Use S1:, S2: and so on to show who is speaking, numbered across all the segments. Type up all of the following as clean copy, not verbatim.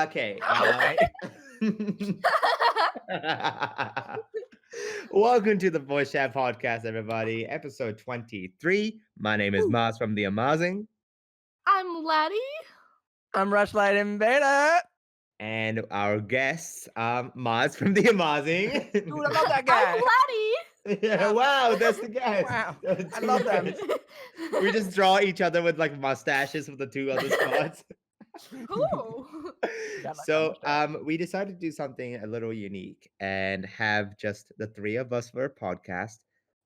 S1: Okay.
S2: Okay.
S1: Welcome to the Voice Chat Podcast, everybody. Episode 23. My name is Maaz from TheAMaazing.
S3: I'm Laddi.
S2: I'm Rushlight Invader.
S1: And our guests, Maaz from TheAMaazing.
S2: Dude, I love that guy.
S3: I'm Laddi.
S1: Yeah, wow, that's the guest.
S2: Wow,
S1: That's
S2: I
S1: two
S2: love them.
S1: guests. We just draw each other with like mustaches with the two other spots.
S3: Ooh.
S2: Got like
S1: So
S2: a mustache.
S1: we decided to do something a little unique and have just the three of us for a podcast,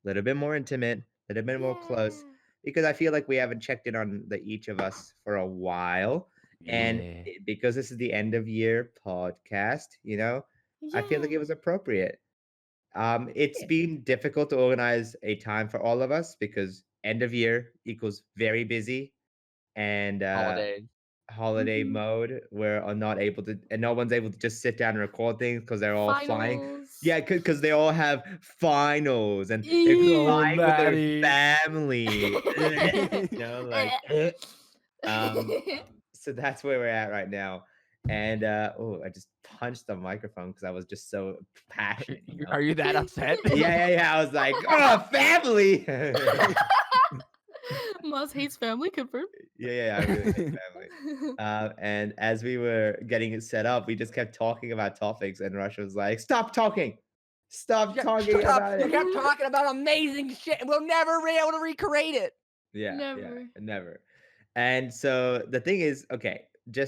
S1: a little bit more intimate, a little bit more close, because I feel like we haven't checked in on each of us for a while. And because this is the end of year podcast, I feel like it was appropriate. It's been difficult to organize a time for all of us because end of year equals very busy and holiday mode. We're not able to, and no one's able to just sit down and record things because they're all flying. Yeah, because they all have finals and they're flying with their family. So that's where we're at right now. And I just punched the microphone because I was just so passionate.
S2: Are you that upset?
S1: Yeah. I was like, oh, family.
S3: Maaz hates family, confirmed.
S1: Yeah, I really hate family. And as we were getting it set up, we just kept talking about topics, and Rush was like, "Stop talking! Stop talking about it!"
S2: You kept talking about amazing shit, and we'll never be able to recreate it.
S1: Yeah,
S3: Never.
S1: never. And so the thing is, okay, I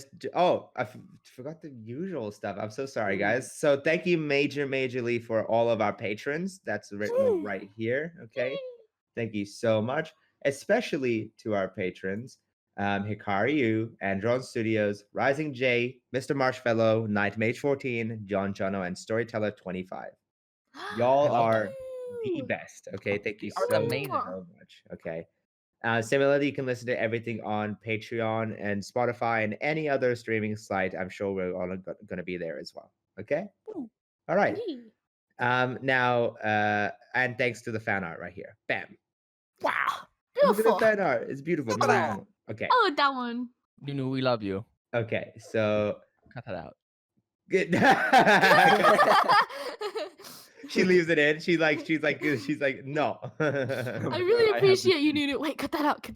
S1: forgot the usual stuff. I'm so sorry, guys. So thank you majorly for all of our patrons. That's written right here. Okay, thank you so much, especially to our patrons. Hikari Yu, Andron Studios, Rising J, Mr. Marshmallow, Night Mage 14, John Chono, and Storyteller 25. Y'all are the best. Okay, thank you so much. Okay. Similarly, you can listen to everything on Patreon and Spotify and any other streaming site. I'm sure we're all going to be there as well. Okay. All right. Now, and thanks to the fan art right here. Bam.
S3: Wow.
S1: Look
S3: Beautiful.
S1: at the fan art. It's beautiful. Okay.
S3: Oh, that one.
S2: Nunu, we love you.
S1: Okay, so
S2: cut that out.
S1: Good. She leaves it in. She's like, no.
S3: I really appreciate you, Nunu. Wait, cut that out.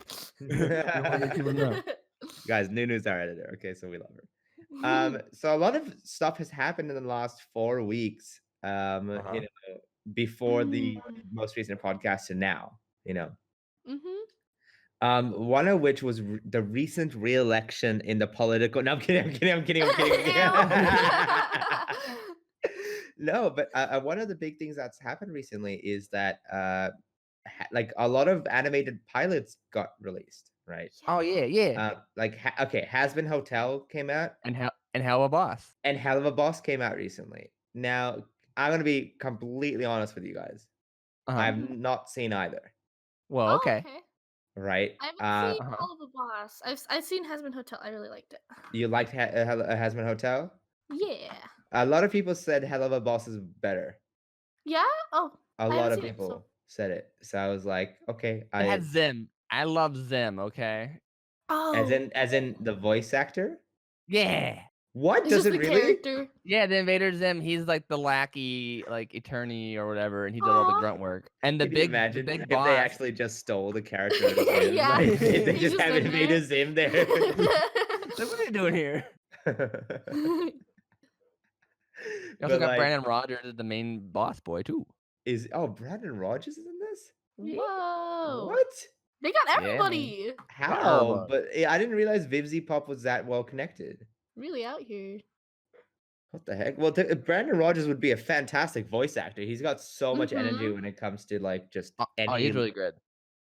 S1: Guys, Nunu's our editor. Okay, so we love her. So a lot of stuff has happened in the last 4 weeks. Before the most recent podcast to now. One of which was the recent re-election in the political. No, I'm kidding. No, but one of the big things that's happened recently is that like a lot of animated pilots got released, right?
S2: Oh yeah.
S1: Has Been Hotel came out,
S2: and Hell of a Boss,
S1: came out recently. Now I'm gonna be completely honest with you guys. I've not seen either.
S2: Well, okay.
S1: Right.
S3: I haven't seen Hell of a Boss. I've seen Has Been Hotel. I really liked it.
S1: You liked Has Been Hotel?
S3: Yeah.
S1: A lot of people said Hell of a Boss is better.
S3: Yeah? Oh.
S1: A lot of people said it. So I was like, okay.
S2: It had Zim. I love Zim, okay?
S3: Oh.
S1: As in the voice actor?
S2: Yeah.
S1: What? Does it really?
S3: Character?
S2: Yeah, the Invader Zim, he's like the lackey, like attorney or whatever, and he does all the grunt work. And the big boss.
S1: If they actually just stole the character of Zim.
S3: Yeah.
S1: Like, they just have Invader Zim there.
S2: What are you doing here? You also got Brandon Rogers as the main boss boy too.
S1: Brandon Rogers is in this?
S3: Whoa.
S1: What?
S3: They got everybody.
S1: Yeah, how? But I didn't realize Vivzy Pop was that well connected.
S3: Really out here.
S1: What the heck? Well, Brandon Rogers would be a fantastic voice actor. He's got so much energy when it comes to like just any.
S2: Oh, he's really good.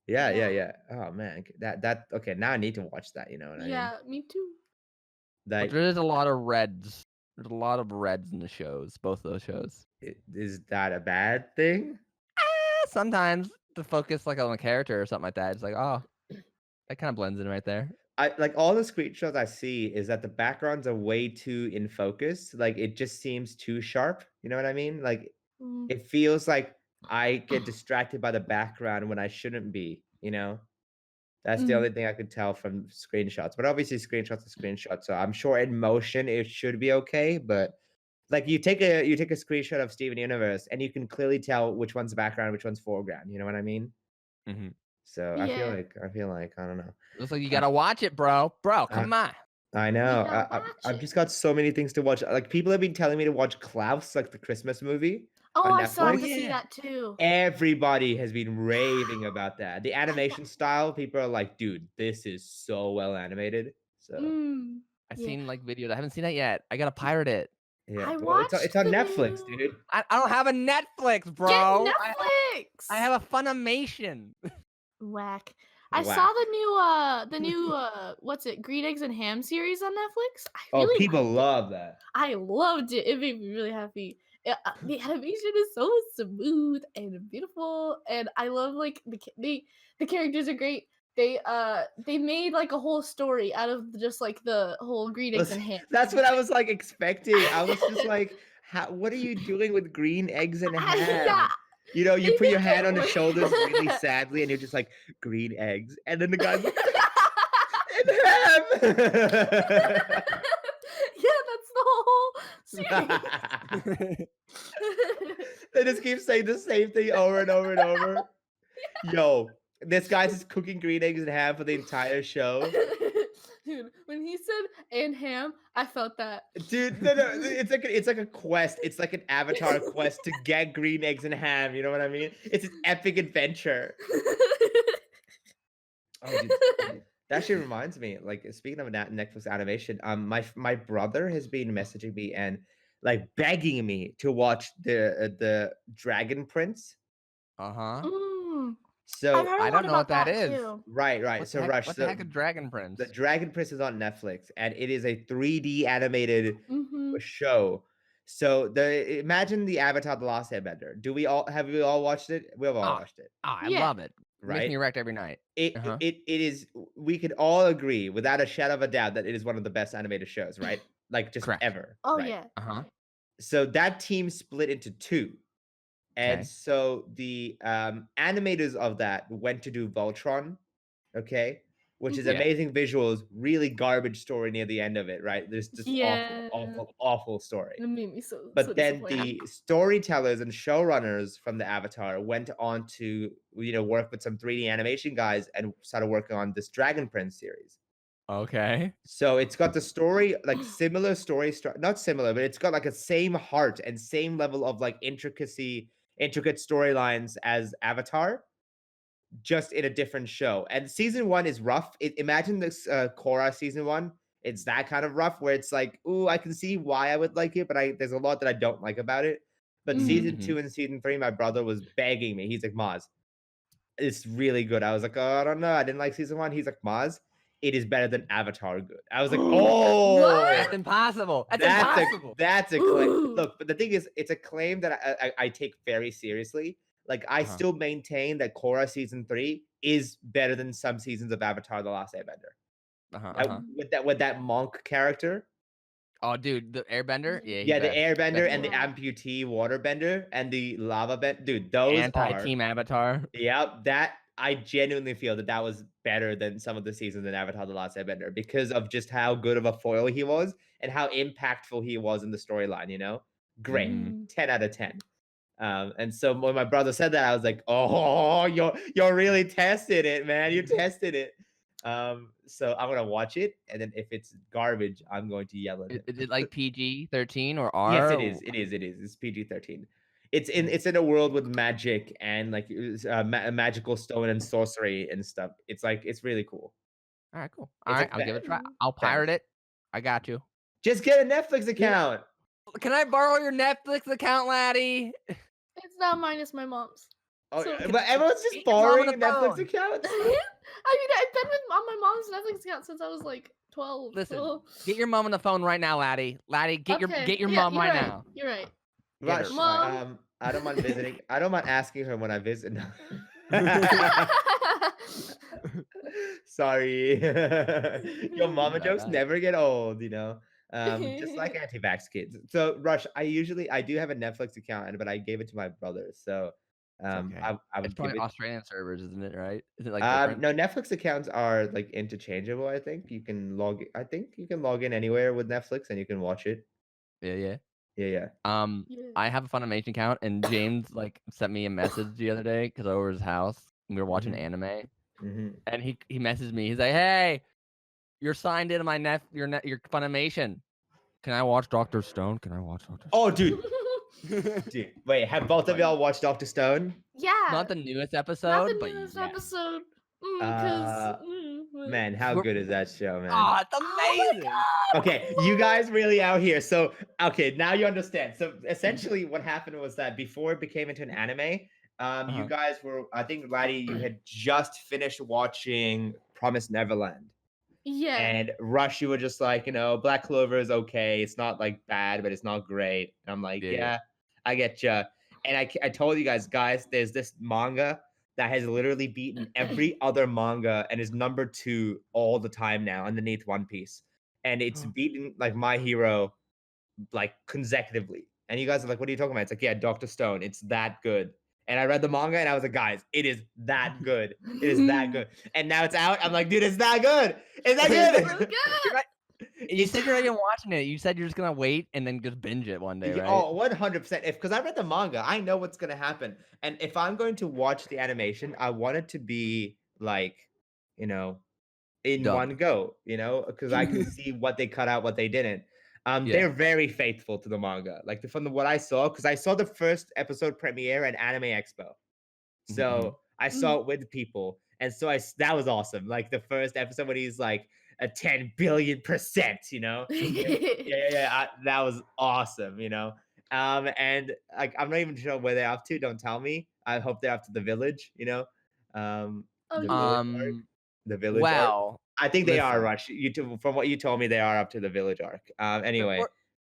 S1: Yeah. Oh man, that okay. Now I need to watch that. You know what I mean?
S3: Yeah, me too.
S2: Like, there's a lot of reds. There's a lot of reds in the shows, both those shows.
S1: Is that a bad thing?
S2: Sometimes the focus like on a character or something like that. It's like, oh, that kind of blends in right there.
S1: I like all the screenshots I see is that the backgrounds are way too in focus. Like it just seems too sharp. You know what I mean? Like it feels like I get distracted by the background when I shouldn't be. You know, That's the only thing I could tell from screenshots. But obviously, screenshots are screenshots, so I'm sure in motion it should be okay. But like you take a screenshot of Steven Universe, and you can clearly tell which one's background, which one's foreground. You know what I mean?
S2: Mm-hmm.
S1: So
S3: Yeah.
S1: I feel like I don't know.
S2: Looks like you gotta watch it, bro. Bro, come on.
S1: I
S3: We
S1: know.
S3: gotta
S1: I,
S3: watch
S1: I've
S3: it.
S1: just got so many things to watch. Like people have been telling me to watch Klaus, like the Christmas movie
S3: Oh,
S1: on
S3: I started
S1: Netflix.
S3: to see
S2: yeah.
S3: that too.
S1: Everybody has been raving about that. The animation style, people are like, dude, this is so well animated. So
S2: I've
S3: Yeah.
S2: seen like videos. I haven't seen that yet. I gotta pirate it.
S1: yeah,
S3: I
S1: well, it's
S3: watched
S1: on
S3: the
S1: Netflix,
S3: new.
S1: dude.
S2: I don't have a Netflix,
S3: Get
S2: bro.
S3: Netflix.
S2: I have a Funimation.
S3: Whack. I saw
S1: Whack.
S3: the new what's it? Green Eggs and Ham series on Netflix. I
S1: Oh,
S3: really
S1: people
S3: liked it.
S1: love that.
S3: I loved it. It made me really happy. The animation is so smooth and beautiful, and I love like the characters are great. They made like a whole story out of just like the whole Green Eggs and Ham.
S1: That's what I was like expecting. I was just like, what are you doing with green eggs and ham?
S3: Yeah.
S1: You know, you
S3: They
S1: put your
S3: make
S1: hand
S3: it
S1: on his
S3: with-
S1: shoulders really sadly, and you're just like, green eggs. And then the guy's like, and ham.
S3: Yeah, that's the whole series.
S1: They just keep saying the same thing over and over and over. Yo, this guy's just cooking green eggs and ham for the entire show.
S3: Dude, when he said "and ham," I felt that.
S1: Dude, no, it's like a quest. It's like an Avatar quest to get green eggs and ham. You know what I mean? It's an epic adventure. Oh, dude, that actually reminds me. Like speaking of Netflix animation, my brother has been messaging me and like begging me to watch the Dragon Prince.
S2: Uh-huh.
S3: I've
S1: So
S3: heard a
S2: I
S3: lot
S2: don't know what
S3: about
S2: that is.
S3: too.
S1: right.
S2: What
S1: So
S2: the heck,
S1: Rush.
S2: what
S1: So
S2: the heck is Dragon Prince?
S1: the Dragon Prince is on Netflix, and it is a 3D animated show. So imagine the Avatar: The Last Airbender. Have we all watched it? We have all
S2: Oh,
S1: watched it,
S2: I
S3: Yeah.
S2: love it. Makes
S1: right?
S2: me erect every night. Uh-huh.
S1: It is. We could all agree, without a shadow of a doubt, that it is one of the best animated shows, right? Like just
S2: Correct.
S1: ever.
S3: Oh
S1: right?
S3: yeah.
S2: Uh-huh.
S1: So that team split into two, and
S2: Okay.
S1: so the animators of that went to do Voltron, okay, which is
S2: Yeah.
S1: amazing visuals, really garbage story near the end of it, right? There's just
S3: Yeah.
S1: awful story.
S3: It made me so
S1: But then
S3: disappointed.
S1: the storytellers and showrunners from the Avatar went on to work with some 3D animation guys and started working on this Dragon Prince series.
S2: Okay.
S1: So it's got the story, like similar story, not similar, but it's got like a same heart and same level of like intricate storylines as Avatar, just in a different show. And season one is rough. Imagine this Korra season one. It's that kind of rough where it's like, ooh, I can see why I would like it, but there's a lot that I don't like about it. But season two and season three, my brother was begging me. He's like, Maaz, it's really good. I was like, oh, I don't know. I didn't like season one. He's like, Maaz, it is better than Avatar good. I was like, oh,
S2: That's impossible. That's impossible.
S1: That's a claim.
S3: Ooh.
S1: Look, but the thing is, it's a claim that I take very seriously. Like, I still maintain that Korra season 3 is better than some seasons of Avatar: The Last Airbender. With that monk character.
S2: Oh, dude, the Airbender.
S1: Yeah, the Airbender and the
S3: Yeah.
S1: amputee waterbender and the lava bend. Dude, those
S2: Anti-team Avatar.
S1: Yep, that I genuinely feel that was better than some of the seasons in Avatar: The Last Airbender because of just how good of a foil he was and how impactful he was in the storyline. Great, 10 out of 10. And so when my brother said that, I was like, "Oh, you're really tested it, man. You tested it." So I'm gonna watch it, and then if it's garbage, I'm going to yell at it.
S2: Is it like PG-13 or R?
S1: Yes, it is. It is. It is. It's PG-13. It's in a world with magic and like magical stone and sorcery and stuff. It's really cool.
S2: All right, cool.
S1: It's
S2: All right,
S1: a
S2: I'll give it a try.
S1: fan-
S2: I'll pirate it. I got you.
S1: Just get a Netflix account.
S2: Can I borrow your Netflix account, laddie?
S3: It's not mine, it's my mom's.
S1: Oh,
S3: So-
S1: but everyone's just
S2: Get your mom on
S1: borrowing
S2: the
S1: Netflix
S2: phone.
S1: accounts.
S3: I mean, I've been on my mom's Netflix account since I was like 12.
S2: Listen,
S3: so-
S2: get your mom on the phone right now, laddie. Laddie, get
S3: Okay,
S2: your
S3: yeah,
S2: mom
S3: you're
S2: right now.
S3: You're right.
S2: Get her.
S1: Rush,
S3: Mom.
S1: I don't mind visiting. I don't mind asking her when I visit. Sorry. Your mama jokes never get old, just like anti-vax kids. So Rush, I do have a Netflix account, but I gave it to my brother. So
S2: Okay.
S1: I
S2: It's
S1: would
S2: probably
S1: give it.
S2: Australian servers, isn't it? Right? Is it like different?
S1: No, Netflix accounts are like interchangeable. I think you can log. I think you can log in anywhere with Netflix and you can watch it.
S2: Yeah, yeah.
S1: Yeah, yeah.
S3: Yeah.
S2: I have a Funimation account, and James like sent me a message the other day because I was over his house and we were watching anime,
S1: hmm
S2: and he messaged me. He's like, "Hey, you're signed into my your Funimation. Can I watch Doctor Stone? Can I watch Doctor
S1: Oh, dude,
S2: Stone?"
S1: dude. Wait, have both of y'all watched Doctor Stone?
S3: Yeah.
S2: Not the newest
S3: Not
S2: episode,
S3: the
S2: but
S3: newest
S2: yeah.
S3: episode.
S1: Uh, Man, how
S2: We're-
S1: good is that show, man?
S2: Oh, it's
S3: Oh my
S2: amazing.
S3: god.
S1: Okay, you guys really out here. So, okay, now you understand. So, essentially, what happened was that before it became into an anime, you guys were, I think, Laddie, you had just finished watching Promised Neverland.
S3: Yeah.
S1: And Rush, you were just like, Black Clover is okay. It's not like bad, but it's not great. And I'm like,
S2: Yeah,
S1: yeah,
S2: yeah.
S1: I get you. And I told you guys, there's this manga that has literally beaten every other manga and is number 2 all the time now underneath One Piece. And it's beaten like My Hero like consecutively. And you guys are like, what are you talking about? It's like, yeah, Dr. Stone. It's that good. And I read the manga and I was like, guys, it is that good. It is that good. And now it's out. I'm like, dude, it's that good. It's that
S3: It's so
S1: good.
S3: good.
S2: You said you're not even watching it. You said you're just gonna wait and then just binge it one day,
S1: Yeah,
S2: right?
S1: oh, 100%. Because I read the manga, I know what's gonna happen. And if I'm going to watch the animation, I want it to be like, in
S2: Dubbed.
S1: one go, because I can see what they cut out, what they didn't.
S2: Yeah.
S1: They're very faithful to the manga. Like from what I saw, because I saw the first episode premiere at Anime Expo. So I saw it with people, and so that was awesome. Like the first episode when he's like a 10 billion%, that was awesome, and like I'm not even sure where they're up to. Don't tell me. I hope they're up to the village,
S3: Oh,
S1: the
S3: yeah.
S1: village arc. The village arc.
S2: Wow.
S1: I think they are
S2: Listen.
S1: Rush. From what you told me, they are up to the village arc. Anyway,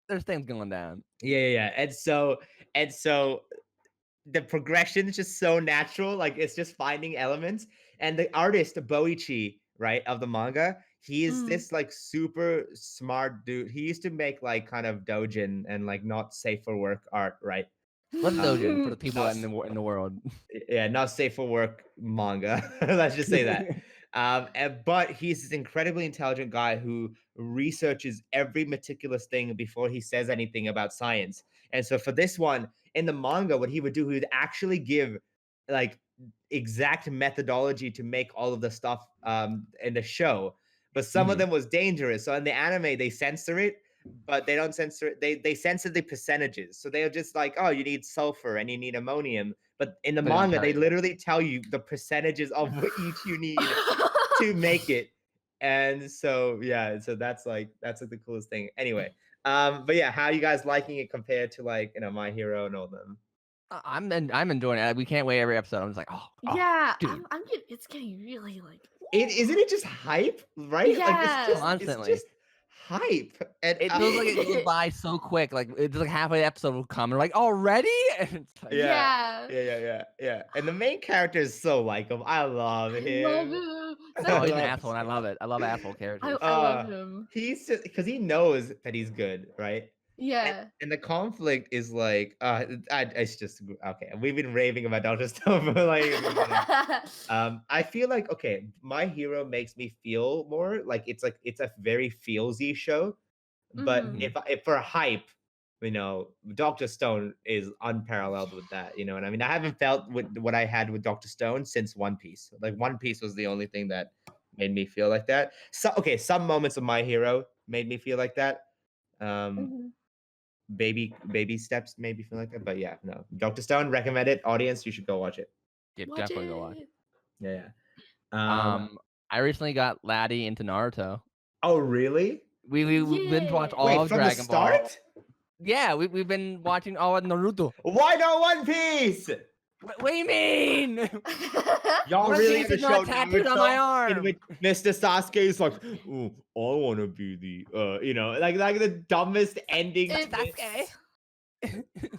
S2: There's things going down.
S1: yeah. And so the progression is just so natural. Like it's just finding elements. And the artist Boichi, right, of the manga, he is this like super smart dude. He used to make like kind of doujin and like not safe for work art, right?
S2: What's doujin for the people
S1: not-
S2: in the world?
S1: Yeah, not safe for work manga. Let's just say that. But he's this incredibly intelligent guy who researches every meticulous thing before he says anything about science. And so for this one, in the manga, what he would do, he would actually give like exact methodology to make all of the stuff in the show. But some of them was dangerous. So in the anime, they censor it, but they don't censor it. They censor the percentages. So they're just like, oh, you need sulfur and you need ammonium. But in the
S2: They don't
S1: manga,
S2: tell
S1: they
S2: you.
S1: literally tell you the percentages of what each you need to make it. And so yeah, so that's like the coolest thing. Anyway, but yeah, how are you guys liking it compared to like My Hero and all them?
S2: I'm enjoying it. We can't wait every episode. I'm just like, oh
S3: Yeah,
S2: dude.
S3: I'm getting, it's getting really like.
S1: Isn't it just hype, right? Like
S3: Yeah.
S2: Constantly.
S1: it's just hype. And
S2: It feels like it goes by so quick. Like it's like halfway the episode will come and we're like, already? And it's like,
S1: yeah. And the main character is so likable. I love him.
S3: Love him.
S2: oh, he's an
S1: love
S2: asshole, and I love it. I love asshole characters.
S3: I love him.
S1: He's just because he knows that he's good, right?
S3: Yeah.
S1: And the conflict is like, it's just okay. We've been raving about Dr. Stone for like, I feel like okay, My Hero makes me feel more like it's a very feelsy show, but if for hype, Dr. Stone is unparalleled with that. You know what I mean? I haven't felt with what I had with Dr. Stone since One Piece. Like One Piece was the only thing that made me feel like that. So okay, some moments of My Hero made me feel like that. Baby steps made me feel like that, but yeah, no. Dr. Stone, recommend it. Audience, you should go watch it.
S2: Yeah, definitely go watch.
S1: Yeah.
S2: I recently got Laddie into Naruto.
S1: Oh really?
S2: We binge watched all
S1: Wait,
S2: of
S1: from
S2: Dragon
S1: the start?
S2: Ball. Yeah, we've been watching all of Naruto.
S1: Why not One Piece?
S2: What do you mean?
S1: Y'all
S2: One
S1: really
S2: Piece
S1: gonna
S2: is
S1: show
S2: not tattooed on my
S1: Naruto
S2: arm.
S1: in which Mr. Sasuke is like, oh, I want to be the, like the dumbest ending. to this.
S2: Sasuke.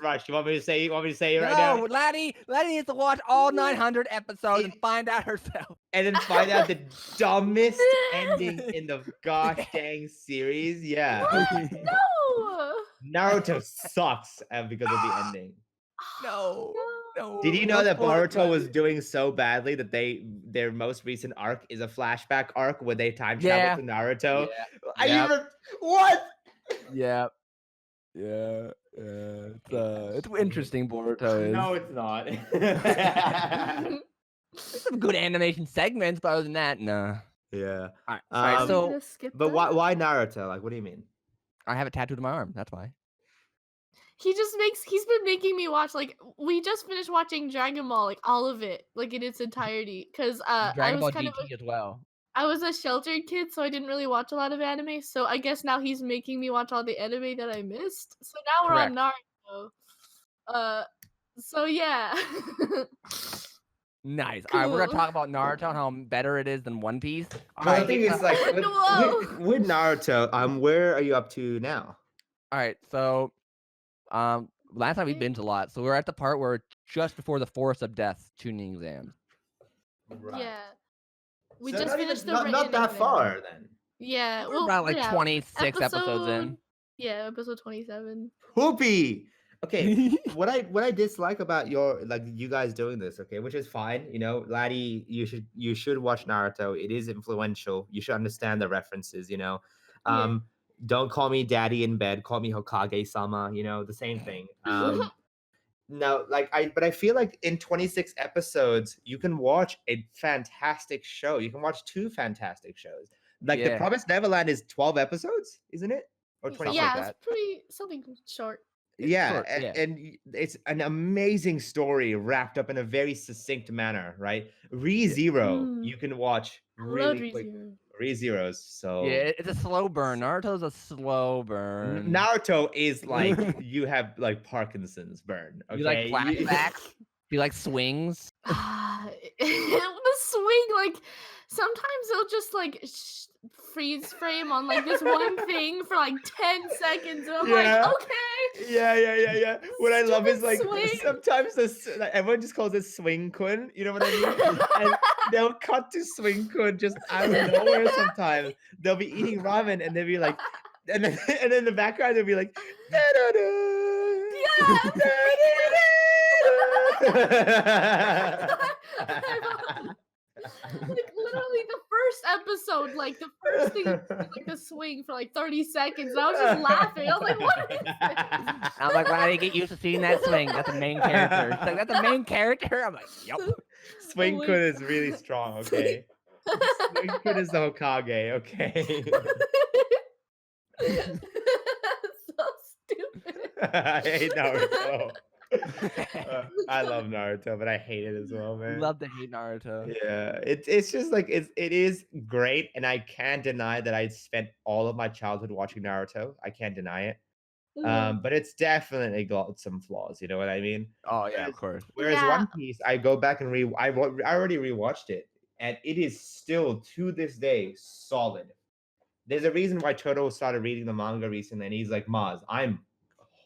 S1: Rush, you want me to say it right now?
S2: No, Laddie needs to watch all 900 episodes and find out herself.
S1: And then find out the dumbest ending in the gosh dang series. Yeah.
S3: No.
S1: Naruto sucks because of the ending.
S2: No. No,
S1: Did you know
S2: don't
S1: that
S2: spoil it,
S1: Boruto was
S2: buddy.
S1: doing so badly that their most recent arc is a flashback arc where they time travel
S2: Yeah.
S1: to Naruto? I
S2: Yep.
S1: even what?
S2: Yeah. Yeah. It's interesting. Boruto is.
S1: No, it's not.
S2: There's some good animation segments, but other than that, nah.
S1: Yeah.
S2: All right.
S3: I'm
S2: So
S3: gonna skip
S1: But
S3: that.
S1: why Naruto? Like, what do you mean?
S2: I have it tattooed on my arm. That's why.
S3: He's been making me watch, like, we just finished watching Dragon Ball, like, all of it, like, in its entirety, because I
S2: Dragon
S3: was
S2: Ball
S3: kind of
S2: GT as well.
S3: I was a sheltered kid, so I didn't really watch a lot of anime. So I guess now he's making me watch all the anime that I missed. So now we're on Naruto. So yeah.
S2: Nice. All right, we're gonna
S3: Cool.
S2: talk about Naruto and how better it is than One Piece. All
S1: Well, the
S2: right.
S1: thing is, like,
S3: Whoa.
S1: with Naruto, where are you up to now?
S2: All right. So, last time we
S3: Okay.
S2: binged a lot, so we're at the part where just before the Forest of Death tuning exams.
S3: Yeah. We
S1: So
S3: just
S1: not even-
S3: finished the
S1: not
S3: written
S1: that
S3: exam.
S1: far then.
S3: Yeah.
S2: We're about like
S3: yeah,
S2: 26 episodes in.
S3: Yeah, episode 27.
S1: Whoopee. Okay, what I dislike about you guys doing this, okay, which is fine, you know, Laddie, you should watch Naruto. It is influential. You should understand the references, you know.
S3: Yeah.
S1: Don't call me daddy in bed, call me Hokage-sama, you know, the same thing. No, but I feel like in 26 episodes, you can watch a fantastic show. You can watch two fantastic shows. Like The
S2: Yeah.
S1: Promised Neverland is 12 episodes, isn't it? Or 26?
S3: Yeah,
S2: that.
S3: it's pretty something short.
S1: Yeah,
S2: short, yeah.
S1: and it's an amazing story wrapped up in a very succinct manner, right? ReZero, you can watch
S3: I love
S1: really quick.
S3: ReZero.
S1: ReZero's so
S2: Yeah, it's a slow burn. Naruto's a slow burn.
S1: Naruto is like you have like Parkinson's burn. Okay,
S2: You like flashbacks? You like swings?
S3: The swing, like sometimes they'll just like freeze frame on like this one thing for like 10 seconds, and I'm
S1: Yeah.
S3: like, okay.
S1: Yeah. What I love is like
S3: Stupid swing.
S1: sometimes like, everyone just calls it swing kun. You know what I mean? And they'll cut to swing kun just out of nowhere. Sometimes they'll be eating ramen and they'll be like, and then in the background they'll be like,
S3: Like literally the first episode, like the first thing, like the swing for like 30 seconds. And I was just laughing. I was like, what is this?
S2: I'm like, why do you get used to seeing that swing? That's the main character. She's like, that's the main character? I'm like, yep.
S1: Swing
S3: Oh my
S1: kun is really strong, okay? Swing kun is the Hokage, okay?
S3: So stupid.
S1: I hate Naruto. I love Naruto, but I hate it as well, man.
S2: Love to hate Naruto.
S1: Yeah, it's just like it is great, and I can't deny that I spent all of my childhood watching Naruto. I can't deny it. But it's definitely got some flaws. You know what I mean?
S2: Oh yeah, of course.
S1: Whereas
S3: Yeah.
S1: One Piece, I go back and I already rewatched it, and it is still to this day solid. There's a reason why Toto started reading the manga recently, and he's like, Maaz, I'm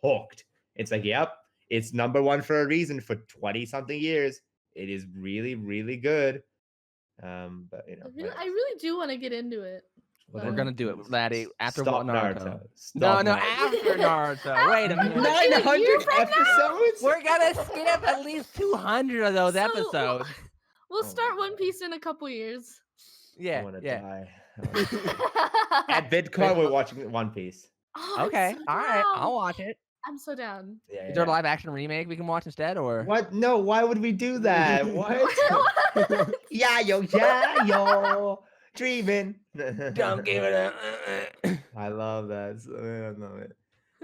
S1: hooked. It's like, yep, it's number one for a reason for 20 something years. It is really, really good. But you know,
S3: I really do want to get into it.
S2: We're gonna do it, Laddie. After
S1: Stop
S2: Naruto.
S1: Naruto.
S2: No,
S1: Stop
S2: after Naruto. Wait a minute.
S3: Like in a year
S1: 900
S3: from now?
S1: episodes?
S2: We're gonna skip at least 200 of those
S3: So,
S2: episodes.
S3: We'll
S1: Oh my
S3: start One
S1: God.
S3: Piece in a couple years.
S1: I
S2: Yeah,
S1: want to
S2: yeah.
S1: die. At VidCon, we're watching One Piece.
S3: Oh, I'm
S2: Okay,
S3: so
S2: all right.
S3: down.
S2: I'll watch it.
S3: I'm so down.
S1: Yeah,
S2: Is there a live action remake we can watch instead, or
S1: What? No, why would we do that? What? yeah, yo. Dreaming.
S2: don't give it up?
S1: I love that. I love it.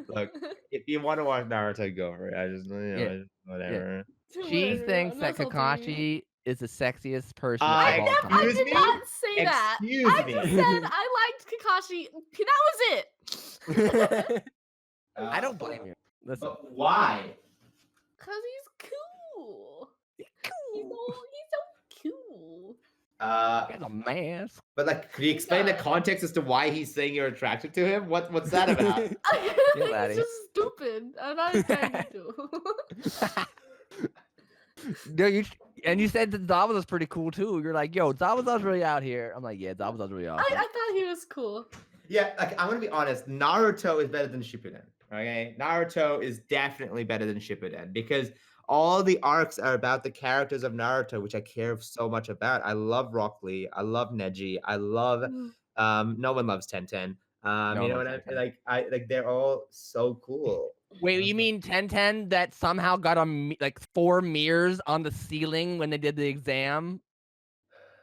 S1: Look, if you want to watch Naruto, go for it. I just,
S2: Yeah,
S1: whatever.
S2: She
S3: Whatever,
S2: thinks
S3: I'm
S2: that
S3: not salty.
S2: Kakashi is the sexiest person
S1: I
S2: of all
S3: I
S2: time.
S1: Excuse
S3: did
S1: me?
S3: not say that.
S1: Excuse
S3: I
S1: me.
S3: just said I liked Kakashi. That was it.
S2: I don't blame you. Listen,
S1: But why?
S3: Cause he's cool. He's so cool.
S2: he has a mask.
S1: But like, could you explain the context as to why he's saying you're attracted to him? What's that about?
S3: I think
S2: laddie.
S3: he's just stupid. I'm not trying to.
S2: No, you said that Zabuza's pretty cool too. You're like, yo, Zabuza's really out here. I'm like, yeah, Zabuza's really out.
S3: I thought he was cool.
S1: Yeah, like I'm gonna be honest. Naruto is better than Shippuden. Okay, Naruto is definitely better than Shippuden because all the arcs are about the characters of Naruto, which I care so much about. I love Rock Lee. I love Neji. I love no one loves Tenten.
S2: No
S1: You
S2: one
S1: know
S2: loves
S1: what I
S2: Tenten.
S1: like? I like they're all so cool.
S2: Wait, you mean 1010 that somehow got like 4 mirrors on the ceiling when they did the exam?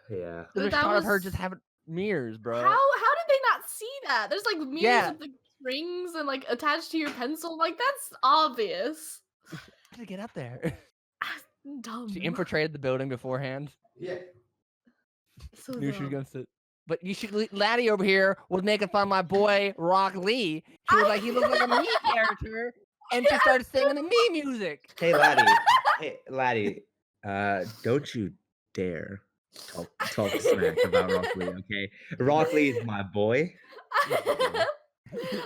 S1: Yeah.
S2: There's a
S3: That
S2: shot of her
S3: was-
S2: just having mirrors, bro.
S3: How did they not see that? There's like mirrors
S2: Yeah.
S3: with the rings and like attached to your pencil. Like that's obvious.
S2: How did it get up there?
S3: Dumb.
S2: She infiltrated the building beforehand.
S1: Yeah.
S3: So
S2: Knew she was
S3: dumb.
S2: gonna sit. But you should. Laddie over here was making fun of my boy Rock Lee. She was like, he looks like a me character, and she started singing the me music.
S1: Hey Laddie. Hey Laddie. Don't you dare talk smack about Rock Lee, okay? Rock Lee is my boy.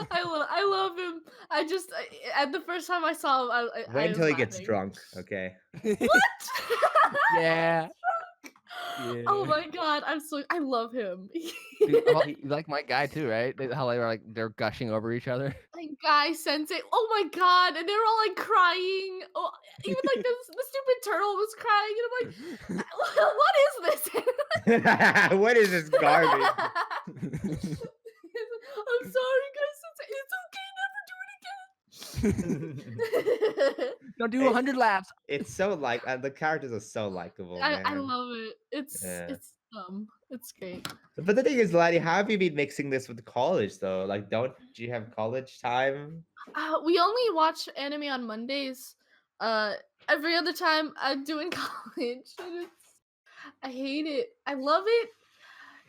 S3: I love him. At the first time I saw him, I
S1: Wait
S3: was
S1: until he gets
S3: laughing.
S1: drunk, okay?
S3: What?
S2: Yeah.
S3: Oh my god, I love him.
S2: Dude, you like my guy too, right? How they were like they're gushing over each other.
S3: Like guy sensei. Oh my god, and they were all like crying. Oh, even like the stupid turtle was crying, and I'm like, what is this?
S1: What is this garbage?
S3: I'm sorry, guys. It's okay. Never do it again.
S2: Don't do 100 laps.
S1: It's so like the characters are so likable,
S3: I
S1: man.
S3: love it. It's dumb. It's great.
S1: But the thing is, Laddie, how have you been mixing this with college though? Like, do you have college time?
S3: We only watch anime on Mondays. Every other time I'm doing college, and I hate it. I love it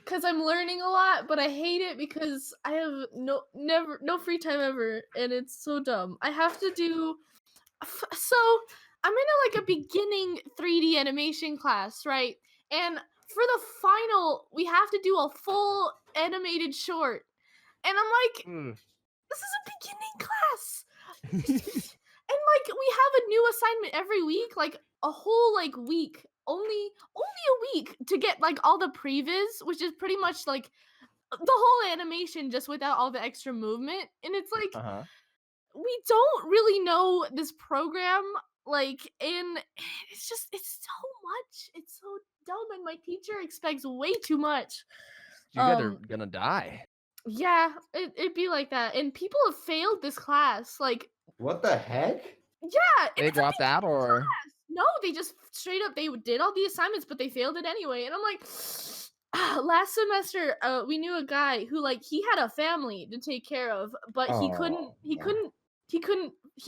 S3: because I'm learning a lot, but I hate it because I have no free time ever, and it's so dumb. I have to do. So I'm in like a beginning 3D animation class, right? And for the final, we have to do a full animated short, and I'm like, this is a beginning class. And like we have a new assignment every week, like a whole like week, only a week to get like all the previs, which is pretty much like the whole animation just without all the extra movement. And it's like we don't really know this program, like, and it's so much. It's so dumb, and my teacher expects way too much.
S2: You guys are gonna die.
S3: Yeah, it'd be like that. And people have failed this class. Like,
S1: What the heck?
S3: yeah.
S2: They dropped out or
S3: No, they just straight up, they did all the assignments, but they failed it anyway. And I'm like, last semester, we knew a guy who, like, he had a family to take care of, but he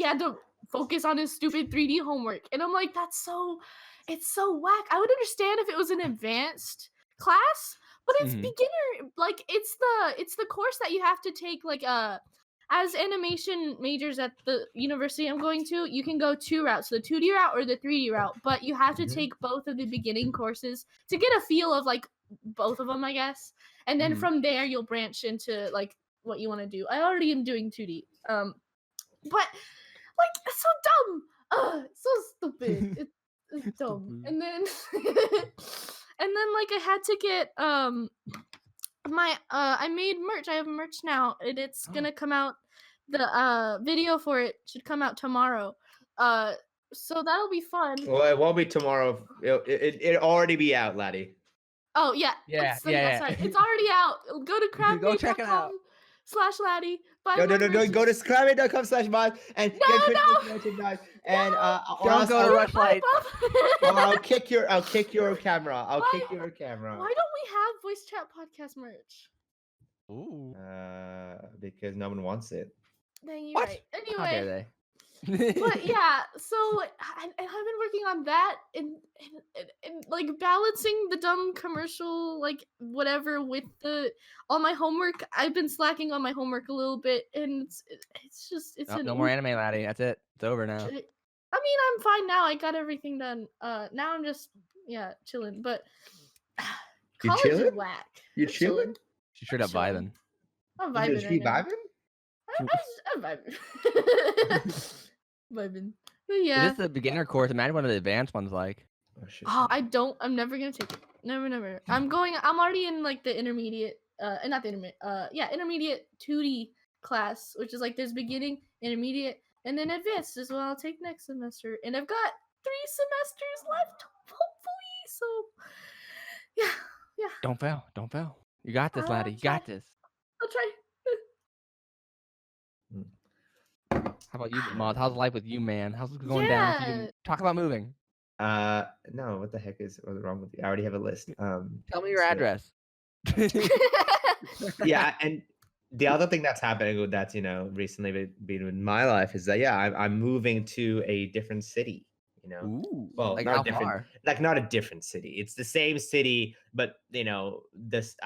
S3: had to focus on his stupid 3D homework. And I'm like, it's so whack. I would understand if it was an advanced class, but it's beginner. Like, it's the course that you have to take, like, as animation majors at the university I'm going to, you can go 2 routes, the 2D route or the 3D route, but you have to take both of the beginning courses to get a feel of, like, both of them, I guess. And then from there, you'll branch into, like, what you want to do. I already am doing 2D. But, like, it's so dumb. So stupid. It's dumb. And then, like, I had to get, I made merch. I have merch now, and it's gonna come out. The video for it should come out tomorrow. So that'll be fun.
S1: Well, it won't be tomorrow. It'll already be out, Laddie.
S3: Oh yeah.
S2: Yeah.
S3: Sorry. It's already out. Go to crabmeat.com
S2: Go check it out.
S3: /Laddie.
S1: No, go to scrabble.com/Maaz and get Christmas merchandise. And
S2: Don't go to Rushlight.
S1: I'll kick your camera. I'll kick your camera.
S3: Why don't we have voice chat podcast merch?
S2: Ooh.
S1: Because no one wants it.
S3: Then you're
S2: What?
S3: right.
S2: How dare
S3: Anyway.
S2: they?
S3: But yeah, so I've been working on that and like balancing the dumb commercial, like whatever, with all my homework. I've been slacking on my homework a little bit, and it's just
S2: No more anime, Laddie. That's it. It's over now.
S3: I mean, I'm fine now. I got everything done. Now I'm just chilling. But
S1: You
S3: college is
S1: chilling?
S3: whack.
S1: You
S3: I'm
S1: chilling?
S2: She's straight up vibing.
S3: I'm vibing.
S1: Is she
S3: right now.
S1: vibing?
S3: I'm vibing. Vibing. But yeah.
S2: Is this the beginner course? Imagine what the advanced one's like.
S1: Oh shit.
S3: I'm never gonna take it. Never. I'm already in like the intermediate, not the intermediate, intermediate 2D class, which is like there's beginning, intermediate, and then advanced is what I'll take next semester. And I've got 3 semesters left, hopefully. So, yeah.
S2: Don't fail. Don't fail. You got this,
S3: I'll
S2: laddie. You
S3: try.
S2: got this.
S3: I'll try.
S2: How about you, Maaz? How's life with you, man? How's it going down for you?
S3: Yeah.
S2: Talk about moving.
S1: No, what the heck is what's wrong with you? I already have a list.
S2: Tell me your
S1: so-
S2: address.
S1: Yeah, and the other thing that's happening with that's recently been in my life is that I'm moving to a different city.
S2: Ooh.
S1: Well,
S2: Like
S1: not
S2: how
S1: a different,
S2: far?
S1: like not a different city. It's the same city, but this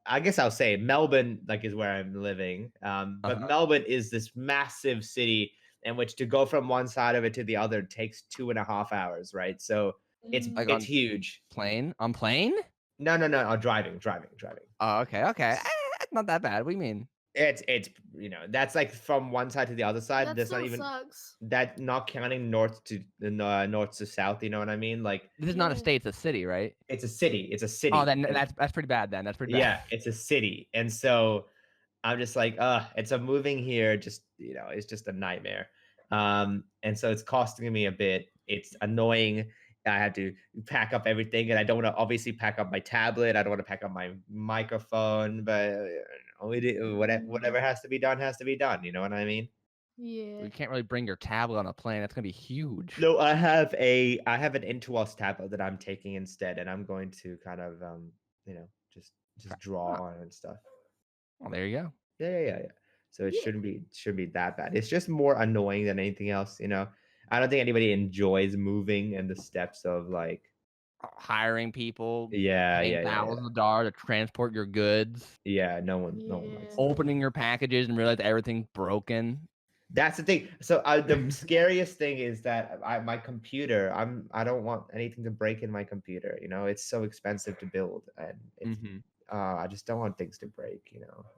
S1: I guess I'll say Melbourne like is where I'm living. But
S2: Uh-huh.
S1: Melbourne is this massive city in which to go from one side of it to the other takes 2.5 hours, right? So it's
S3: Mm.
S2: Like
S1: it's
S2: on
S1: huge.
S2: plane? On plane?
S1: No, driving.
S2: Oh, okay. Not that bad. What do you mean?
S1: It's that's like from one side to the other side.
S3: That
S1: That's not
S3: still
S1: even
S3: sucks.
S1: that not counting north to north to south. You know what I mean? Like
S2: This is not a
S3: Yeah.
S2: state, it's a city, right?
S1: it's a city. It's a city.
S2: Oh, then
S1: and-
S2: that's pretty bad then. That's pretty bad.
S1: yeah, it's a city, and so I'm just like, it's a moving here. Just it's just a nightmare. And so it's costing me a bit. It's annoying. I have to pack up everything, and I don't want to obviously pack up my tablet. I don't want to pack up my microphone, but whatever has to be done has to be done. You know what I mean?
S3: Yeah.
S2: You can't really bring your tablet on a plane. That's gonna be huge.
S1: No, I have an Intuos tablet that I'm taking instead, and I'm going to kind of just draw on and stuff.
S2: Well, there you go.
S1: Yeah. So it
S3: Yeah.
S1: shouldn't be that bad. It's just more annoying than anything else. I don't think anybody enjoys moving and the steps of like
S2: Hiring people,
S1: yeah,
S2: paying
S1: yeah, yeah,
S2: thousands of dollars to transport your goods,
S1: yeah. No one likes
S3: Yeah.
S1: that.
S2: opening your packages and realize that everything's broken.
S1: That's the thing. So the scariest thing is that my computer. I don't want anything to break in my computer. It's so expensive to build, and it's I just don't want things to break.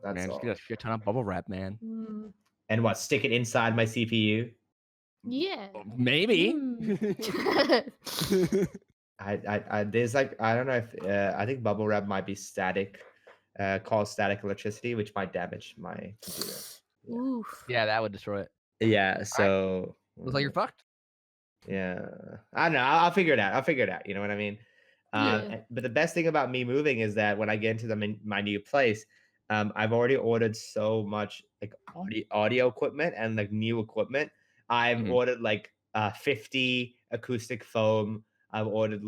S1: That's
S2: Man,
S1: all.
S2: just get a shit ton of bubble wrap, man.
S3: Mm.
S1: And what? Stick it inside my CPU?
S3: Yeah.
S2: Maybe.
S3: Mm.
S1: I there's like I don't know if I think bubble wrap might be static, cause static electricity, which might damage my computer. Yeah.
S3: Oof.
S2: Yeah, that would destroy it.
S1: Yeah. So
S2: Looks like you're fucked.
S1: yeah, I don't know. I'll figure it out. You know what I mean?
S3: Yeah.
S1: But the best thing about me moving is that when I get into my new place, I've already ordered so much like audio equipment and like new equipment. I've ordered like 50 acoustic foam. I've ordered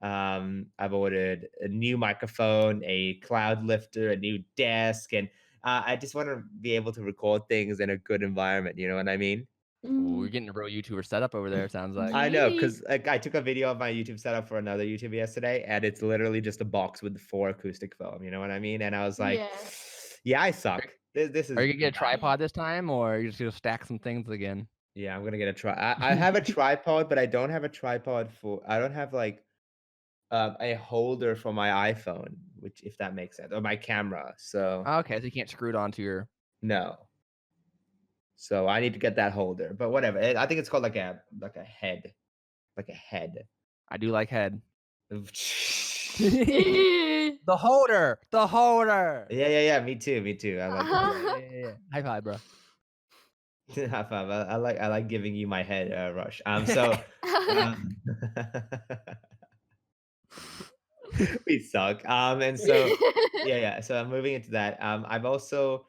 S1: I've ordered a new microphone, a cloud lifter, a new desk, and I just want to be able to record things in a good environment. You know what I mean?
S2: Ooh, you're
S3: Mm.
S2: getting a real YouTuber setup over there, sounds like.
S1: I know,
S3: Yay.
S1: because like I took a video of my YouTube setup for another YouTube yesterday, and it's literally just a box with 4 acoustic foam. You know what I mean? And I was like,
S3: Yeah.
S1: yeah, I suck. This is
S2: Are you gonna get a
S1: bad.
S2: tripod this time, or are you just gonna stack some things again?
S1: Yeah, I'm gonna get a try. I have a tripod, but I don't have a tripod for. I don't have like a holder for my iPhone, which if that makes sense, or my camera. So
S2: Okay, so you can't screw it onto your.
S1: no. So I need to get that holder, but whatever. I think it's called like a head, like a head.
S2: I do like head.
S3: Eh.
S2: The holder. The holder.
S1: Yeah. Me too. I like it.
S2: Yeah. High five, bro.
S1: High five. I like giving you my head, Rush. So we suck. And so yeah. So I'm moving into that. I've also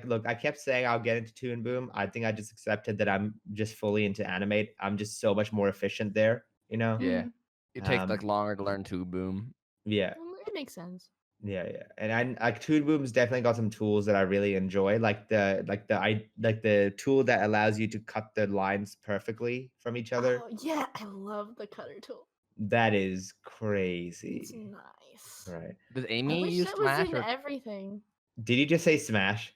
S1: look, I kept saying I'll get into Toon Boom. I think I just accepted that I'm just fully into animate. I'm just so much more efficient there.
S2: Yeah.
S3: Mm.
S2: It takes
S1: Um,
S2: like longer to learn to boom.
S1: Yeah.
S3: It makes sense.
S1: Yeah. And I like Toon Boom's definitely got some tools that I really enjoy, like the tool that allows you to cut the lines perfectly from each other.
S3: Oh yeah, I love the cutter tool.
S1: That is
S3: It's
S1: crazy.
S3: nice.
S1: Right.
S2: Does
S3: I
S2: Amy
S3: wish
S2: use
S3: that was
S2: Smash
S3: in
S2: or
S3: everything.
S1: Did you just say Smash?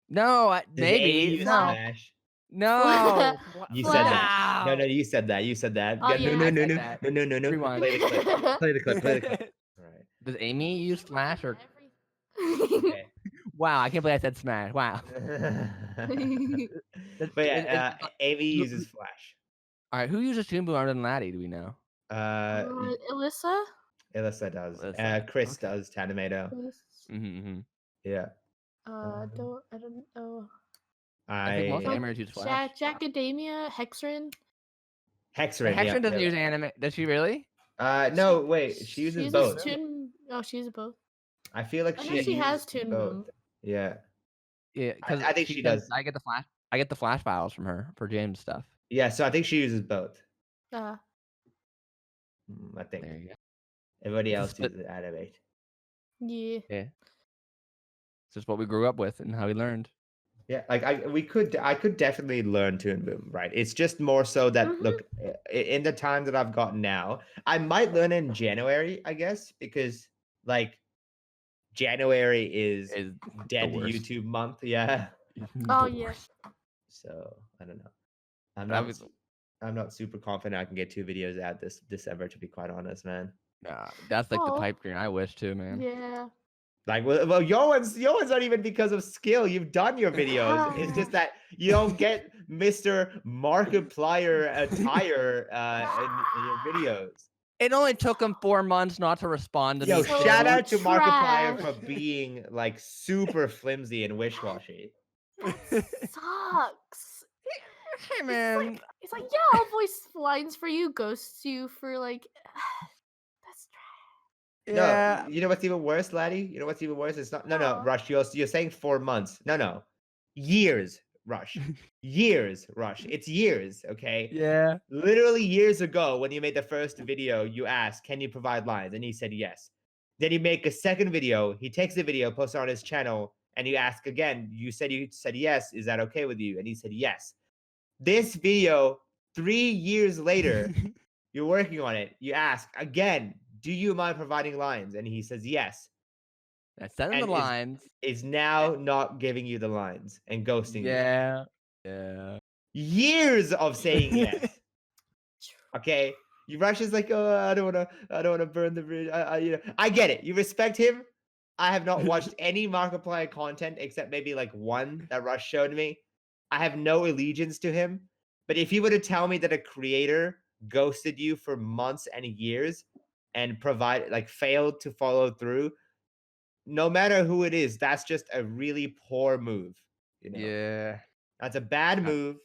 S2: no?
S1: Does Amy
S2: Maybe
S1: use
S2: no.
S1: Smash?
S2: No.
S1: You said that. No,
S2: No.
S1: you said that. You said that.
S3: Oh,
S1: No,
S3: yeah,
S1: no,
S3: I
S1: no,
S2: said
S1: no,
S2: that.
S1: no.
S2: Rewind.
S1: Play the clip. Play the clip. Right.
S2: Does Amy use Smash or?
S1: Okay.
S2: Wow, I can't believe I said Smash. Wow.
S1: But yeah, Amy uses Flash.
S2: All right, who uses Toon Boom other than Laddi? Do we know?
S3: Alyssa?
S1: Alyssa does.
S2: Alyssa,
S1: Chris
S2: okay.
S1: does. Tanimato. Yeah.
S3: I don't know.
S2: I think most
S1: I
S2: animators use Flash.
S3: Jackademia, Hexrin.
S1: Hexrin,
S2: Hexrin doesn't
S1: yeah.
S2: use anime. Does she really?
S1: No, wait. She
S3: She
S1: uses
S3: uses
S1: both.
S3: Toon. Oh, she uses both.
S1: I feel like
S3: I
S1: she
S3: know she has
S1: uses
S3: Toon
S1: both.
S3: Boom.
S1: Yeah,
S2: Yeah, because
S1: I think she does.
S2: I get the flash files from her for James stuff.
S1: Yeah, so I think she uses both.
S3: Uh,
S1: I think
S2: There you go.
S1: everybody
S2: It's a
S1: else
S2: split.
S1: uses animate.
S3: yeah.
S2: Yeah. It's just what we grew up with and how we learned.
S1: Yeah, like I could definitely learn Toon Boom, right? It's just more so that
S3: Mhm.
S1: look, in the time that I've got now, I might learn in January, I guess, because like January is
S2: Is
S1: dead
S2: worst.
S1: YouTube month. Yeah,
S3: Oh,
S2: The
S3: yeah.
S2: worst.
S1: so I don't know. I'm
S2: I
S1: not.
S2: was-
S1: I'm not super confident I can get 2 videos out this December. To be quite honest, man.
S2: Nah, that's like the
S3: Aw.
S2: pipe dream I wish too, man.
S3: Yeah.
S1: Like, well, your one's not even because of skill. You've done your videos. It's just that you don't get Mr. Markiplier attire in your videos.
S2: It only took him 4 months not to respond to
S1: Yo,
S2: me.
S3: So
S1: shout
S2: too.
S1: out to Markiplier
S3: trash.
S1: for being like super flimsy and wish-washy.
S3: That sucks.
S2: Hey man,
S3: It's like, yeah, I'll voice lines for you, ghosts you for like. That's trash.
S2: yeah.
S1: No, you know what's even worse, laddie? You know what's even worse? It's not. No,
S3: Aw.
S1: Rush. You're saying 4 months. No, years, Rush. Years, Rush. It's years. Okay.
S2: Yeah.
S1: Literally years ago, when you made the first video, you asked, "Can you provide lines?" And he said yes. Then you make a second video. He takes the video, posts it on his channel, and you ask again. You said yes. Is that okay with you? And he said yes. This video, 3 years later, you're working on it. You ask again, "Do you mind providing lines?" And he says yes.
S2: I sent him
S1: And
S2: the lines.
S1: is now not giving you the lines and ghosting you.
S2: Yeah. Yeah.
S1: Years of saying yes. Okay, you Rush is like, oh, I don't wanna burn the bridge. I get it. You respect him. I have not watched any Markiplier content except maybe like one that Rush showed me. I have no allegiance to him. But if you were to tell me that a creator ghosted you for months and years and failed to follow through, no matter who it is, that's just a really poor move. You know,
S2: Yeah.
S1: that's a bad move.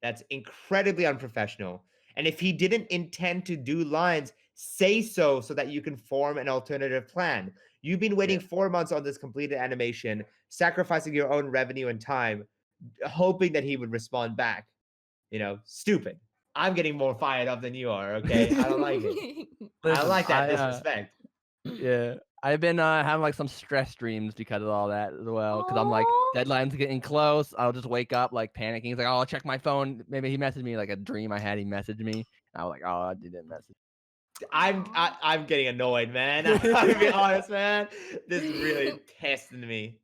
S1: That's incredibly unprofessional. And if he didn't intend to do lines, say so that you can form an alternative plan. You've been waiting 4 months on this completed animation, sacrificing your own revenue and time, hoping that he would respond back. You know, stupid. I'm getting more fired up than you are, okay? I don't like it. I
S2: Listen,
S1: don't like that
S2: I,
S1: disrespect.
S2: Yeah. I've been having like some stress dreams because of all that as well. Because I'm like,
S3: Aw.
S2: deadline's getting close. I'll just wake up like panicking. He's like, oh, I'll check my phone. Maybe he messaged me like a dream I had. He messaged me. I was like, oh, I didn't message.
S1: I'm getting annoyed, man. I'm gonna be honest, man. This is really testing me.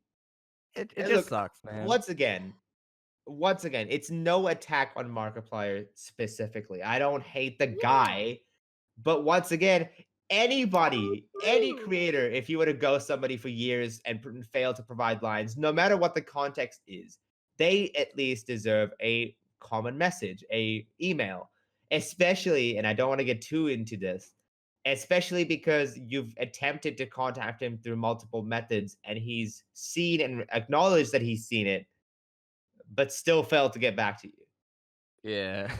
S2: It
S1: And
S2: just
S1: look,
S2: sucks, man.
S1: once again, it's no attack on Markiplier specifically. I don't hate the guy, but once again, anybody, any creator, if you were to ghost somebody for years and fail to provide lines, no matter what the context is, they at least deserve a common message, a email. Especially, and I don't want to get too into this, especially because you've attempted to contact him through multiple methods and he's seen and acknowledged that he's seen it, but still failed to get back to you.
S2: Yeah.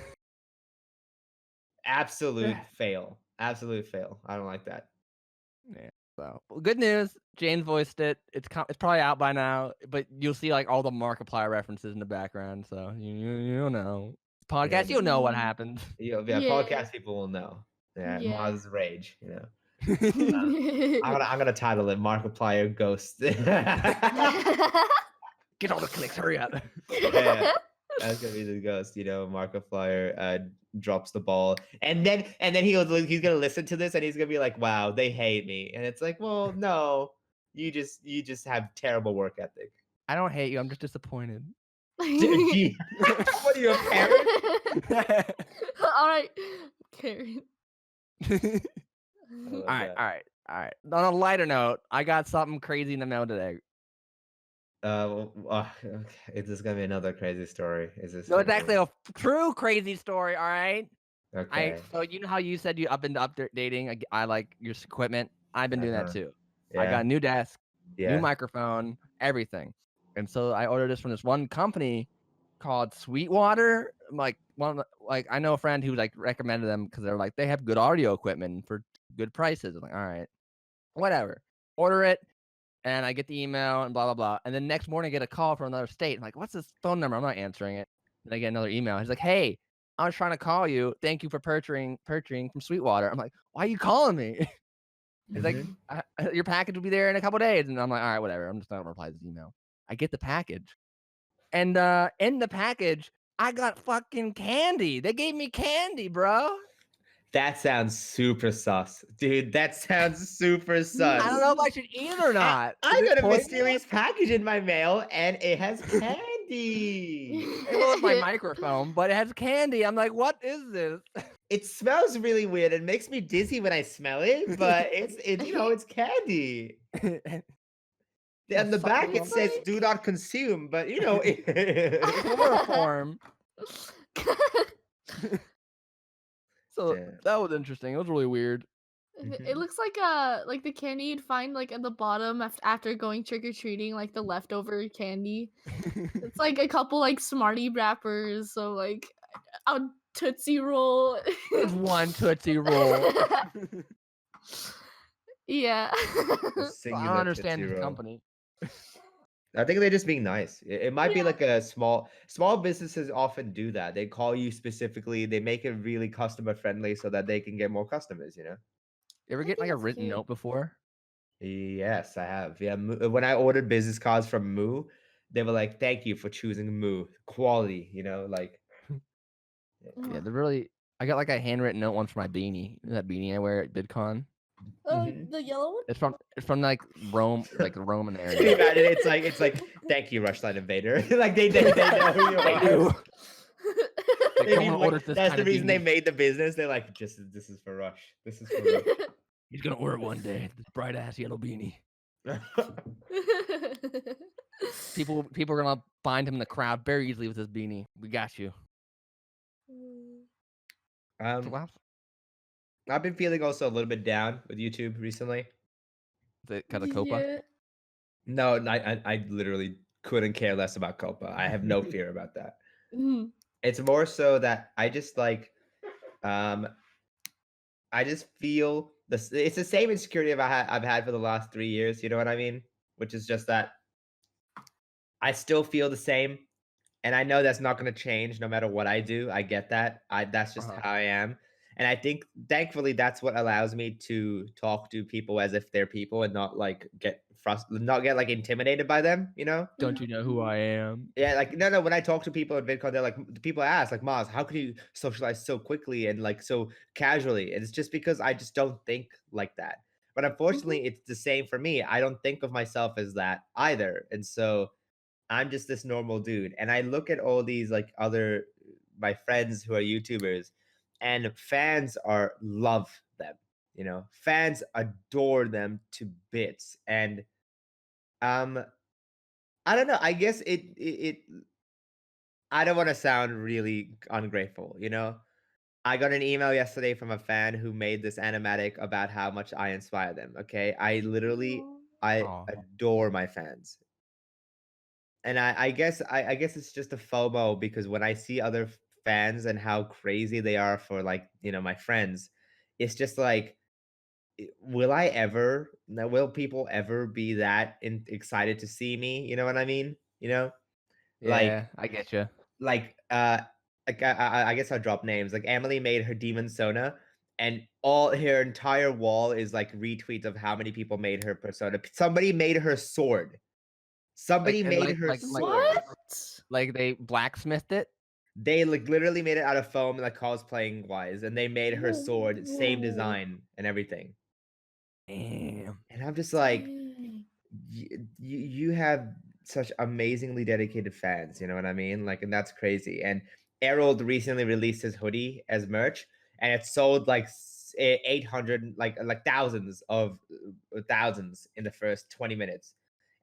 S1: Absolute fail. Absolute fail. I don't like that.
S2: Yeah. So well, good news. James voiced it. It's probably out by now, but you'll see like all the Markiplier references in the background. So you'll know. Podcast, you'll know what happened.
S1: Yeah,
S3: Yeah.
S1: podcast people will know. Yeah,
S3: Yeah.
S1: Maaz's rage, you know. I'm gonna title it Markiplier Ghost.
S2: Get all the clicks, hurry up.
S1: Yeah, that's gonna be the ghost, you know. Markiplier drops the ball, and then he's gonna listen to this and he's gonna be like, "Wow, they hate me," and it's like, well, no, you just have terrible work ethic.
S2: I don't hate you. I'm just disappointed.
S1: Gee, what are you, a parent?
S3: All right, Karen.
S2: All right. On a lighter note, I got something crazy in the mail today.
S1: Okay. Is this gonna be another crazy story? Is this?
S2: No, it's actually a true crazy story. All right.
S1: Okay.
S2: So you know how you said I've been updating. I like your equipment. I've been doing that too. I got a new desk, new microphone, everything. And so I ordered this from this one company called Sweetwater. Like like I know a friend who like recommended them because they're like they have good audio equipment for good prices. I'm like, all right, whatever. Order it, and I get the email and blah blah blah. And then next morning I get a call from another state. I'm like, what's this phone number? I'm not answering it. And I get another email. He's like, hey, I was trying to call you. Thank you for purchasing from Sweetwater. I'm like, why are you calling me? He's like, your package will be there in a couple days. And I'm like, all right, whatever. I'm just not gonna reply to this email. I get the package. And in the package, I got fucking candy. They gave me candy, bro.
S1: That sounds super sus, dude. That sounds super sus.
S2: I don't know if I should eat it or not.
S1: I
S2: Is it
S1: got a
S2: poisonous?
S1: mysterious package in my mail, and it has candy.
S2: Well, it's my microphone, but it has candy. I'm like, what is this?
S1: It smells really weird. It makes me dizzy when I smell it, but it's candy. On the back it says "Do not consume," but
S2: Chloroform. So
S1: Yeah.
S2: that was interesting. It was really weird.
S3: It looks like the candy you'd find like at the bottom after going trick or treating, like the leftover candy. It's like a couple like Smartie wrappers, so like a Tootsie Roll.
S2: It's one Tootsie Roll.
S3: Yeah.
S2: I don't understand this company.
S1: I think they're just being nice. It might be like a small businesses often do that. They call you specifically. They make it really customer friendly so that they can get more customers.
S2: You ever get like a written note before?
S1: Yes, I have. Yeah, when I ordered business cards from Moo, they were like, "Thank you for choosing Moo. Quality." Like.
S2: Yeah, they're really. I got like a handwritten note once for my beanie. That beanie I wear at VidCon.
S3: The yellow one?
S2: It's from like Rome, like the Roman area.
S1: Can you imagine? It's like, "Thank you, Rushlight Invader." Like they know who you
S2: They
S1: are.
S2: do.
S1: That's the reason they made the business. They're like, this is for Rush. This is for Rush.
S2: He's gonna wear it one day. This bright ass yellow beanie. People are gonna find him in the crowd very easily with this beanie. We got you.
S1: I've been feeling also a little bit down with YouTube recently.
S2: Is it because of Copa?
S3: Yeah.
S1: No, I literally couldn't care less about Copa. I have no fear about that. It's more so that I just like, I just feel this. It's the same insecurity I've had for the last 3 years. You know what I mean? Which is just that I still feel the same, and I know that's not going to change no matter what I do. I get that. That's just how I am. And I think, thankfully, that's what allows me to talk to people as if they're people and not like get frustrated, not get like intimidated by them.
S2: Don't you know who I am?
S1: Yeah, like no. When I talk to people at VidCon, they're like, people ask like, Maaz, how could you socialize so quickly and like so casually? And it's just because I just don't think like that. But unfortunately, it's the same for me. I don't think of myself as that either, and so I'm just this normal dude. And I look at all these like my friends who are YouTubers, and fans love them. Fans adore them to bits, and I don't know. I guess I don't want to sound really ungrateful. I got an email yesterday from a fan who made this animatic about how much I inspire them. Okay, I adore my fans. And I guess it's just a FOMO because when I see other fans and how crazy they are for like, my friends, it's just like, will people ever be that excited to see me? You know what I mean?
S2: Yeah, I get you.
S1: Like, I guess I'll drop names. Like Emily made her Demon Sona, and all her entire wall is like retweets of how many people made her persona. Somebody made her sword. Somebody made her sword.
S2: Like they blacksmithed it.
S1: They like literally made it out of foam, like cosplaying wise, and they made her sword, same design and everything.
S2: Damn.
S1: And I'm just like, you have such amazingly dedicated fans, you know what I mean? Like, and that's crazy. And Errol recently released his hoodie as merch, and it sold like 800, like thousands in the first 20 minutes.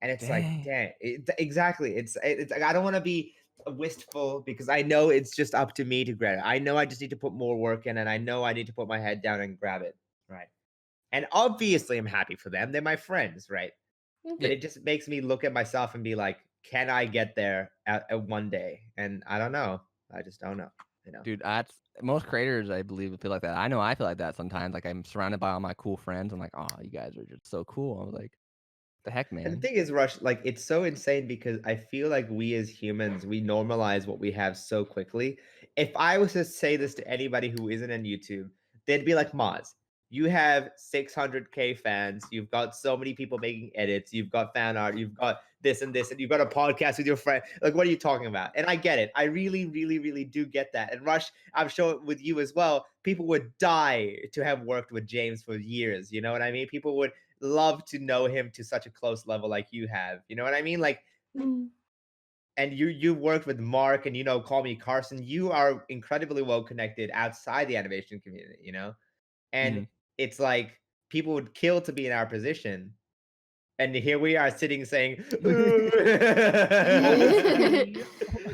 S1: And it's like, dang, exactly. It's like, I don't want to be wistful because I know it's just up to me to grab it. I know I just need to put more work in, and I know I need to put my head down and grab it. Right. And obviously I'm happy for them. They're my friends, right? But it just makes me look at myself and be like, can I get there at one day? And I don't know. I just don't know. you know.
S2: Dude, that's most creators, I believe, feel like that. I know I feel like that sometimes. Like I'm surrounded by all my cool friends. I'm like, oh, you guys are just so cool. I'm like, the heck,
S1: And the
S2: man.
S1: thing is, Rush, like it's so insane because I feel like we as humans, we normalize what we have so quickly. If I was to say this to anybody who isn't on YouTube, they'd be like, Maz, you have 600K fans. You've got so many people making edits. You've got fan art. You've got this and this, and you've got a podcast with your friend. Like, what are you talking about? And I get it. I really, really, really do get that. And Rush, I'm sure with you as well, people would die to have worked with James for years. You know what I mean? People would love to know him to such a close level like you have. You know what I mean? Like,
S3: Mm.
S1: and you worked with Mark and Call Me Carson. You are incredibly well connected outside the animation community, and
S2: Mhm.
S1: it's like people would kill to be in our position, and here we are sitting saying,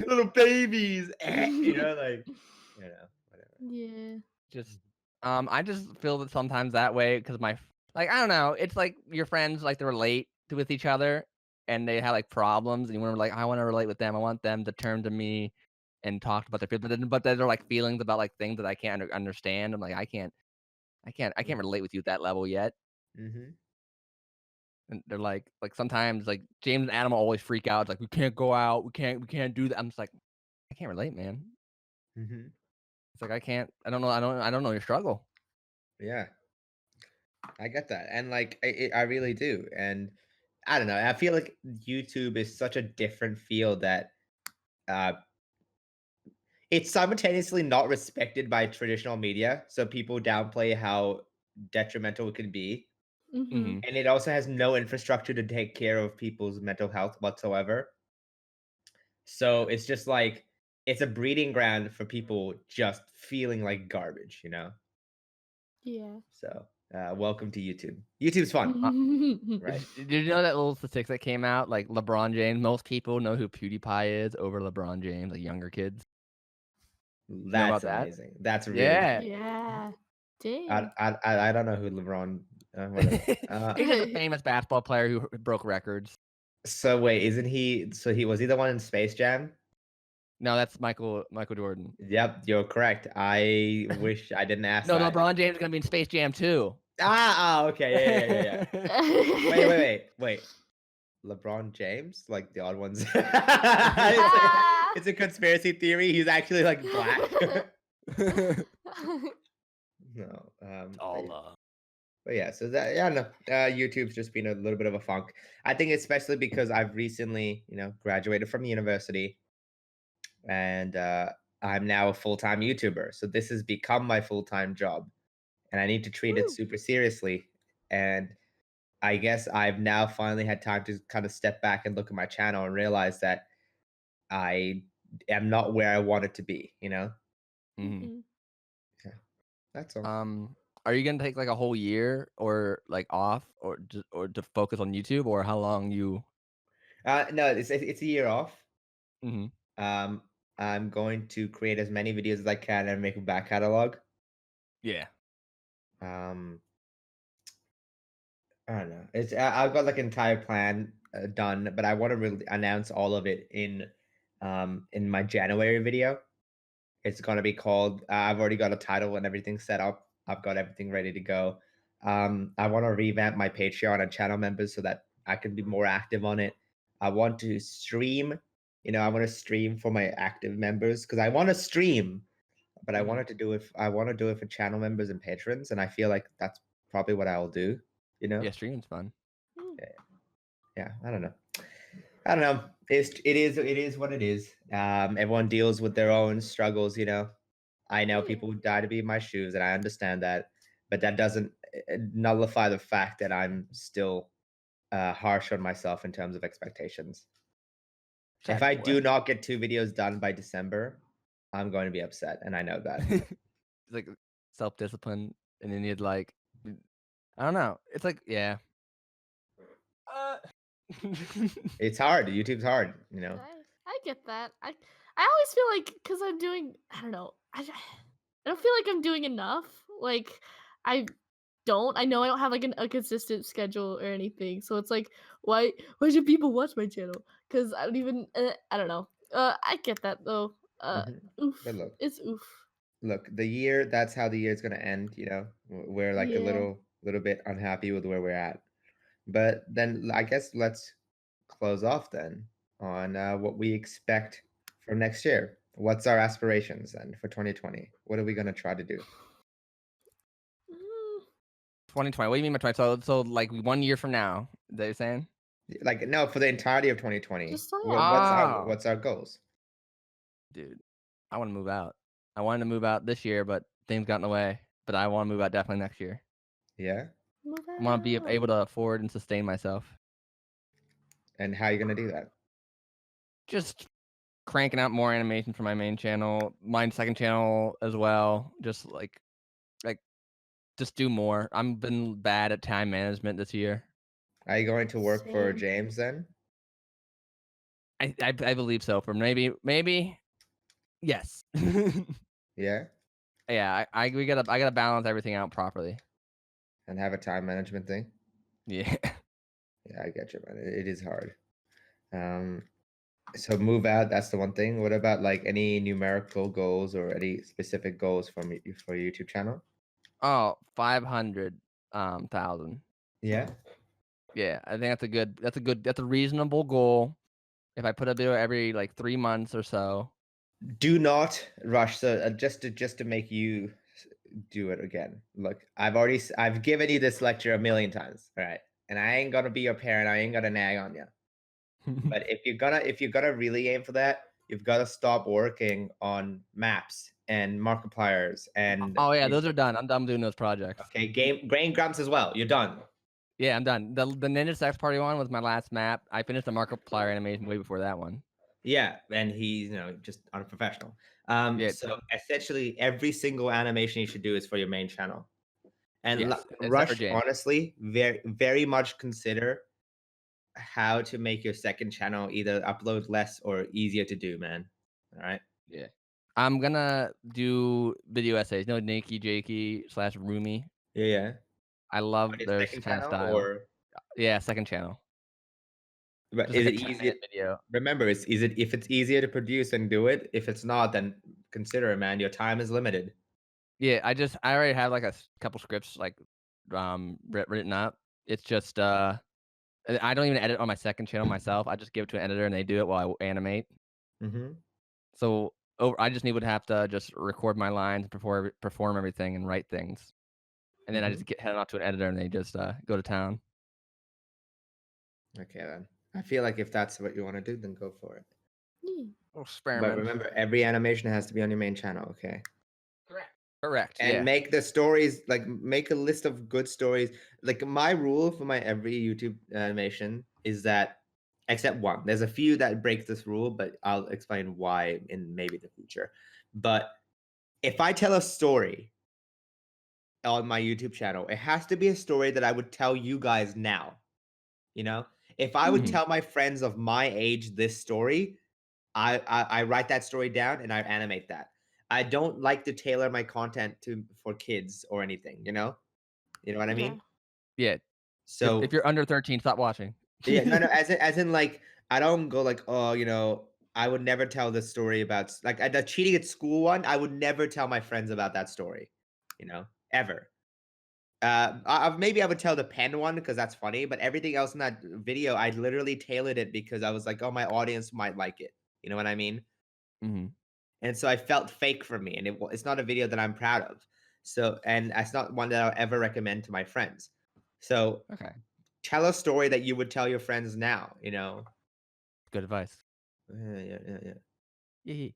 S1: little babies, like, whatever.
S3: Yeah.
S2: Just I just feel that sometimes that way because like I don't know, it's like your friends like to relate with each other and they have like problems and you want to like I want to relate with them. I want them to turn to me and talk about their feelings, but then they're like feelings about like things that I can't understand. I'm like I can't relate with you at that level yet.
S1: Mm-hmm.
S2: And they're like sometimes like James and Adam will always freak out. It's like we can't go out, we can't do that. I'm just like I can't relate, man.
S1: Mm-hmm.
S2: It's like I don't know your struggle.
S1: Yeah, I get that, and like I really do, and I don't know. I feel like YouTube is such a different field that uh, it's simultaneously not respected by traditional media, so people downplay how detrimental it can be,
S3: Mm-hmm.
S2: Hmm.
S1: and it also has no infrastructure to take care of people's mental health whatsoever. So it's just like it's a breeding ground for people just feeling like garbage.
S3: Yeah.
S1: So welcome to YouTube. YouTube's fun, right?
S2: Did you know that little statistic that came out? Like LeBron James, most people know who PewDiePie is over LeBron James, like younger kids. You know
S1: That's
S2: about that?
S1: amazing. That's really
S2: Yeah.
S3: Yeah.
S1: I
S3: Dang.
S1: I don't know who LeBron. Whatever.
S2: He's just a famous basketball player who broke records.
S1: So wait, isn't he? So he was he the one in Space Jam?
S2: No, that's Michael Jordan.
S1: Yep, you're correct. I wish I didn't ask
S2: No,
S1: that.
S2: LeBron James is gonna be in Space Jam too.
S1: Okay, yeah. Wait. LeBron James, like the odd ones. It's a conspiracy theory. He's actually like black. No,
S2: All love.
S1: but yeah. So that yeah, no. YouTube's just been a little bit of a funk. I think especially because I've recently, graduated from university, and I'm now a full time YouTuber. So this has become my full time job, and I need to treat it
S3: Woo.
S1: super seriously. And I guess I've now finally had time to kind of step back and look at my channel and realize that I am not where I wanted to be.
S2: Hmm.
S3: Mhm.
S1: Yeah, that's all.
S2: Are you gonna take like a whole year or like off or to focus on YouTube or how long you?
S1: No, it's a year off.
S2: Hmm.
S1: Um, I'm going to create as many videos as I can and make a back catalog.
S2: Yeah.
S1: Um, I don't know. I've got like an entire plan done, but I want to really announce all of it in my January video. It's gonna be called. I've already got a title and everything set up. I've got everything ready to go. I want to revamp my Patreon and channel members so that I can be more active on it. I want to stream. I want to stream for my active members because I want to stream, but I
S2: Mhm.
S1: wanted to do it. I want to do it for channel members and patrons, and I feel like that's probably what I'll do. You know?
S2: Yeah, streaming's fun.
S3: Mm.
S1: Yeah. I don't know. I don't know. It is what it is. Everyone deals with their own struggles. I know
S3: Yeah.
S1: people would die to be in my shoes, and I understand that, but that doesn't nullify the fact that I'm still harsh on myself in terms of expectations. If I
S2: Exactly.
S1: do not get 2 videos done by December, I'm going to be upset, and I know that.
S2: It's like self-discipline, and then you'd like, I don't know. It's like, yeah. Uh,
S1: It's hard. YouTube's hard.
S3: I get that. I always feel like because I'm doing I don't know I don't feel like I'm doing enough. Like I don't. I know I don't have like a consistent schedule or anything. So it's like why should people watch my channel? Because I don't even I don't know. I get that though.
S1: Mhm.
S3: Oof.
S1: But look,
S3: It's oof.
S1: the year, that's how the year's gonna end, you know. We're like a
S3: Yeah.
S1: little bit unhappy with where we're at. But then I guess let's close off then on what we expect for next year. What's our aspirations then for 2020? What are we gonna try to do?
S3: Mm,
S2: 2020. What do you mean by 20? So like 1 year from now, is that what you're saying?
S1: Like no, for the entirety of 2020.
S3: just like
S2: Oh,
S1: What's our goals?
S2: dude, I want to move out. I wanted to move out this year, but things got in the way. But I want to move out definitely next year.
S1: Yeah,
S3: move
S2: I want to be
S3: out.
S2: able to afford and sustain myself.
S1: and how are you gonna do that?
S2: Just cranking out more animation for my main channel, my second channel as well. Just like just do more. I've been bad at time management this year.
S1: Are you going to work for
S3: Same.
S1: James then?
S2: I believe so. For maybe yes.
S1: Yeah,
S2: Yeah, I gotta balance everything out properly.
S1: and have a time management thing.
S2: Yeah.
S1: Yeah, I get you, man. It is hard. Um, so move out. That's the one thing. What about like any numerical goals or any specific goals for your YouTube channel?
S2: Oh, 500,000.
S1: Yeah.
S2: Yeah, I think that's a reasonable goal. If I put a video every like 3 months or so.
S1: Do not rush. So just to make you do it again. Look, I've given you this lecture a million times. All right, and I ain't gonna be your parent. I ain't gonna nag on you. But if you're gonna really aim for that, you've got to stop working on maps and markipliers and
S2: Oh yeah, those are done. I'm done doing those projects.
S1: okay, grain grumps as well. You're done.
S2: Yeah, I'm done. The Ninja Sex Party one was my last map. I finished the Markiplier animation way before that one.
S1: Yeah, and he's just unprofessional.
S2: Yeah,
S1: So essentially, every single animation you should do is for your main channel. And
S2: yes, except for
S1: Rush,
S2: James.
S1: honestly, very much consider how to make your second channel either upload less or easier to do, man. All right.
S2: Yeah. I'm gonna do video essays. No, Nakey Jakey / Roomy.
S1: Yeah, yeah.
S2: I
S1: On
S2: love
S1: your
S2: their
S1: second
S2: kind of
S1: channel,
S2: style.
S1: or
S2: Yeah, second channel.
S1: but
S2: Just
S1: is
S2: like a
S1: it easier?
S2: 10-minute video.
S1: Remember, is it if it's easier to produce and do it? If it's not, then consider it, man. Your time is limited.
S2: Yeah, I already have like a couple scripts like written up. It's just I don't even edit on my second channel myself. I just give it to an editor and they do it while I animate.
S1: Mm-hmm.
S2: So I just would have to just record my lines, perform everything, and write things, and then I
S1: Mm-hmm.
S2: just head off to an editor and they just go to town.
S1: Okay, then. I feel like if that's what you want to do, then go for it. But
S2: Experiment.
S1: remember, every animation has to be on your main channel, okay?
S2: Correct.
S1: And
S2: Yeah.
S1: make the stories, like make a list of good stories. Like my rule for my every YouTube animation is that, except one, there's a few that break this rule, but I'll explain why in maybe the future. But if I tell a story on my YouTube channel, it has to be a story that I would tell you guys now. You know, if I would
S2: Mhm.
S1: tell my friends of my age this story, I write that story down and I animate that. I don't like to tailor my content for kids or anything, you know? You know what I
S3: Yeah.
S1: mean?
S2: Yeah. If
S1: So
S2: you're under 13, stop watching.
S1: yeah, no, as in like I don't go like, oh, I would never tell this story about like the cheating at school one. I would never tell my friends about that story, ever. Maybe I would tell the pen one because that's funny, but everything else in that video, I literally tailored it because I was like, oh, my audience might like it. You know what I mean?
S2: Hmm.
S1: And so I felt fake for me, and it's not a video that I'm proud of. So, and it's not one that I'll ever recommend to my friends. So,
S2: Okay.
S1: tell a story that you would tell your friends now.
S2: Good advice.
S1: Yeah.
S2: Yee.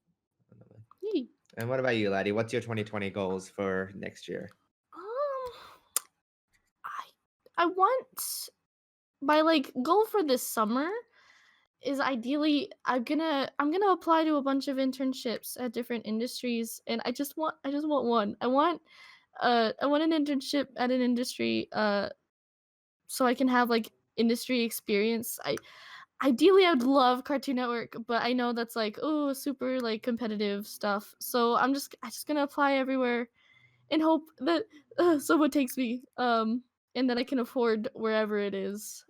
S3: Yee.
S1: And what about you, Laddie? What's your 2020 goals for next year?
S3: Um, I want my like goal for this summer is ideally I'm gonna apply to a bunch of internships at different industries, and I just want one. I want an internship at an industry so I can have like industry experience. Ideally I would love Cartoon Network, but I know that's like super like competitive stuff. So I just gonna apply everywhere and hope that someone takes me and that I can afford wherever it is.